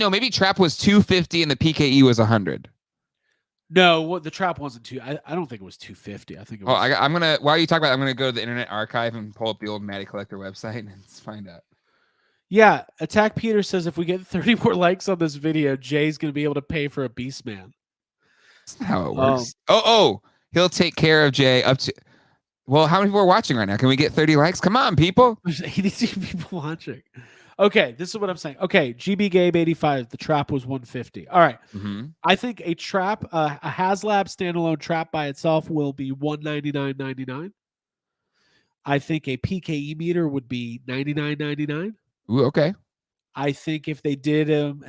Maybe trap was $250 and the PKE was $100. No, the trap wasn't I don't think it was $250. I think it was. I'm gonna. While you talk about it, I'm gonna go to the Internet Archive and pull up the old Matty Collector website and let's find out. Yeah, Attack Peter says if we get 30 more likes on this video, Jay's gonna be able to pay for a Beast Man. That's not how it works. He'll take care of Jay up to. Well, how many people are watching right now? Can we get 30 likes? Come on, people. 82 people watching. Okay, this is what I'm saying. Okay, GB Gabe 85. The trap was 150. All right. I think a trap, a HasLab standalone trap by itself will be $199.99. I think a PKE meter would be $99.99. Ooh, okay. I think if they did if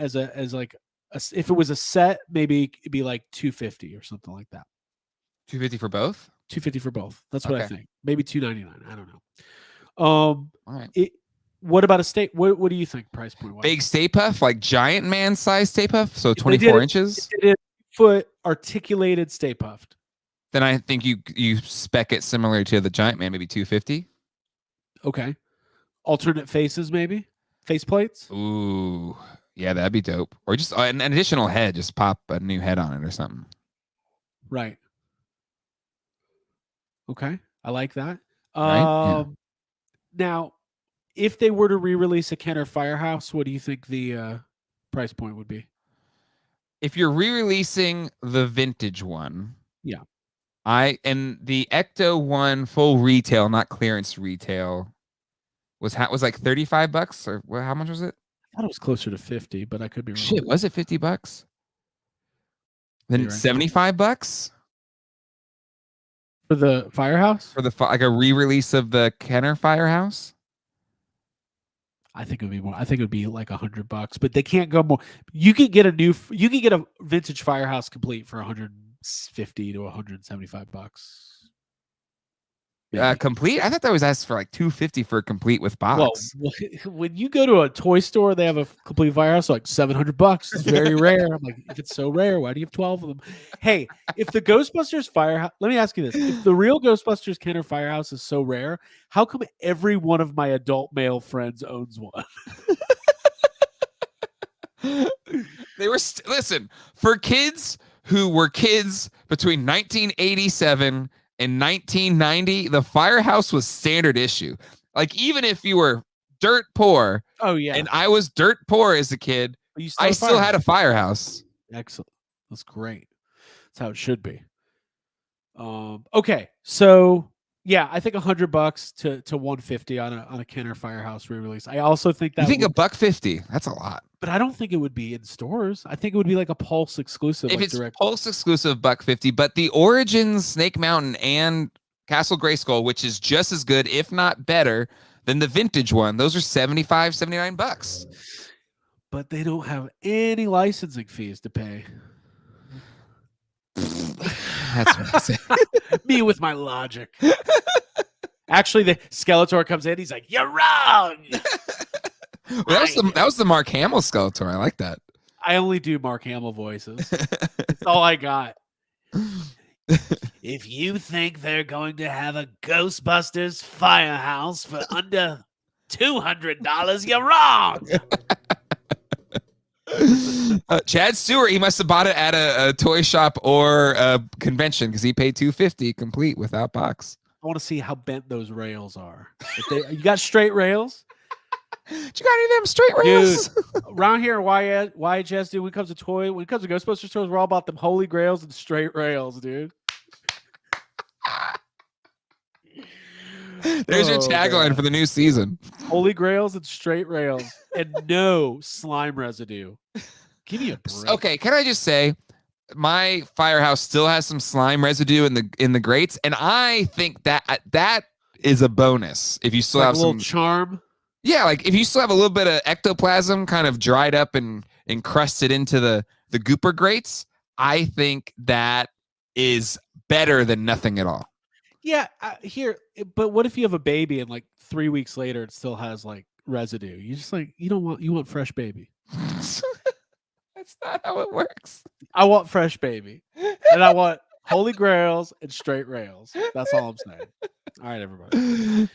it was a set, maybe it'd be like $250 or something like that. $250 for both? $250 for both. That's what I think. Maybe $299. I don't know. All right. What about a Stay? What do you think price point wise? Big Stay Puff, like giant man size Stay Puff, so 24 inches. It is foot articulated Stay Puffed. Then I think you spec it similar to the giant man, maybe 250. Okay. Alternate faces, maybe face plates. Ooh, yeah, that'd be dope. Or just an additional head, just pop a new head on it or something. Right. Okay, I like that. Right? Now, if they were to re-release a Kenner Firehouse, what do you think the price point would be? If you're re-releasing the vintage one, yeah, and the Ecto one full retail, not clearance retail, was like $35 or how much was it? I thought it was closer to 50, but I could be wrong. Shit, was it $50? Then $75 for the Firehouse? For the like a re-release of the Kenner Firehouse? I think it would be more. I think it would be like $100, but they can't go more. You could get a vintage Firehouse complete for $150 to $175. Complete? I thought that was asked for like $250 for a complete with box. Well, when you go to a toy store, they have a complete Firehouse like $700. It's very rare. I'm like, if it's so rare, why do you have 12 of them? Hey, if the Ghostbusters Firehouse, let me ask you this: if the real Ghostbusters Kenner Firehouse is so rare, how come every one of my adult male friends owns one? They were listen, for kids who were kids between 1987 in 1990, the Firehouse was standard issue. Like, even if you were dirt poor, and I was dirt poor as a kid, I still had a Firehouse. Excellent. That's great. That's how it should be. Okay, so yeah, I think $100 to $150 on a Kenner Firehouse re-release. I also think that $150. That's a lot. But I don't think it would be in stores. I think it would be like a Pulse exclusive. If it's Pulse exclusive, $150. But the Origins, Snake Mountain, and Castle Grayskull, which is just as good, if not better, than the vintage one, those are $75, $79. But they don't have any licensing fees to pay. That's what I say. Me with my logic. Actually, the Skeletor comes in. He's like, "You're wrong." Well, that was the Mark Hamill Skeletor. I like that. I only do Mark Hamill voices. That's all I got. If you think they're going to have a Ghostbusters Firehouse for under $200, you're wrong. Chad Stewart, he must have bought it at a toy shop or a convention because he paid $250 complete without box. I want to see how bent those rails are. You got straight rails? You got any of them straight rails? Dude, around here, YHS, dude, when it comes to Ghostbusters toys, we're all about them holy grails and straight rails, dude. There's your tagline for the new season. Holy grails and straight rails and no slime residue. Give me a break. Okay, can I just say, my firehouse still has some slime residue in the grates, and I think that is a bonus if you still like have a little some charm. Yeah, like if you still have a little bit of ectoplasm kind of dried up and encrusted into the gooper grates, I think that is better than nothing at all. Yeah, but what if you have a baby and like 3 weeks later it still has like residue? You just like you want fresh baby. That's not how it works. I want fresh baby, and I want holy grails and straight rails. That's all I'm saying. All right, everybody.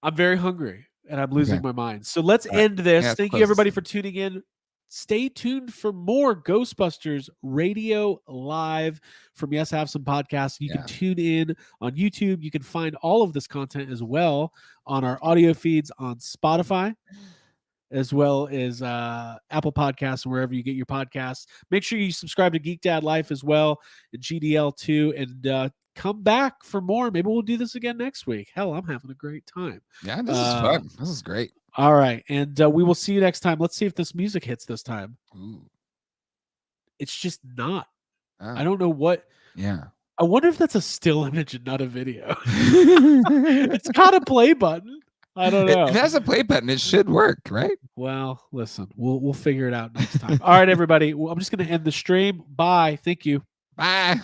I'm very hungry and I'm losing my mind. So let's end this. Yeah, Thank you everybody for tuning in. Stay tuned for more Ghostbusters Radio Live from Yes Have Some Podcasts. You can tune in on YouTube. You can find all of this content as well on our audio feeds on Spotify, as well as Apple Podcasts and wherever you get your podcasts. Make sure you subscribe to Geek Dad Life as well, and GDL too, and come back for more. Maybe we'll do this again next week. Hell, I'm having a great time. Yeah, this is fun. This is great. All right, and we will see you next time. Let's see if this music hits this time. Ooh. It's just not. Oh. I don't know what. Yeah. I wonder if that's a still image and not a video. It's got a play button. I don't know. If it has a play button, it should work, right? Well, listen, we'll figure it out next time. All right, everybody. Well, I'm just going to end the stream. Bye. Thank you. Bye.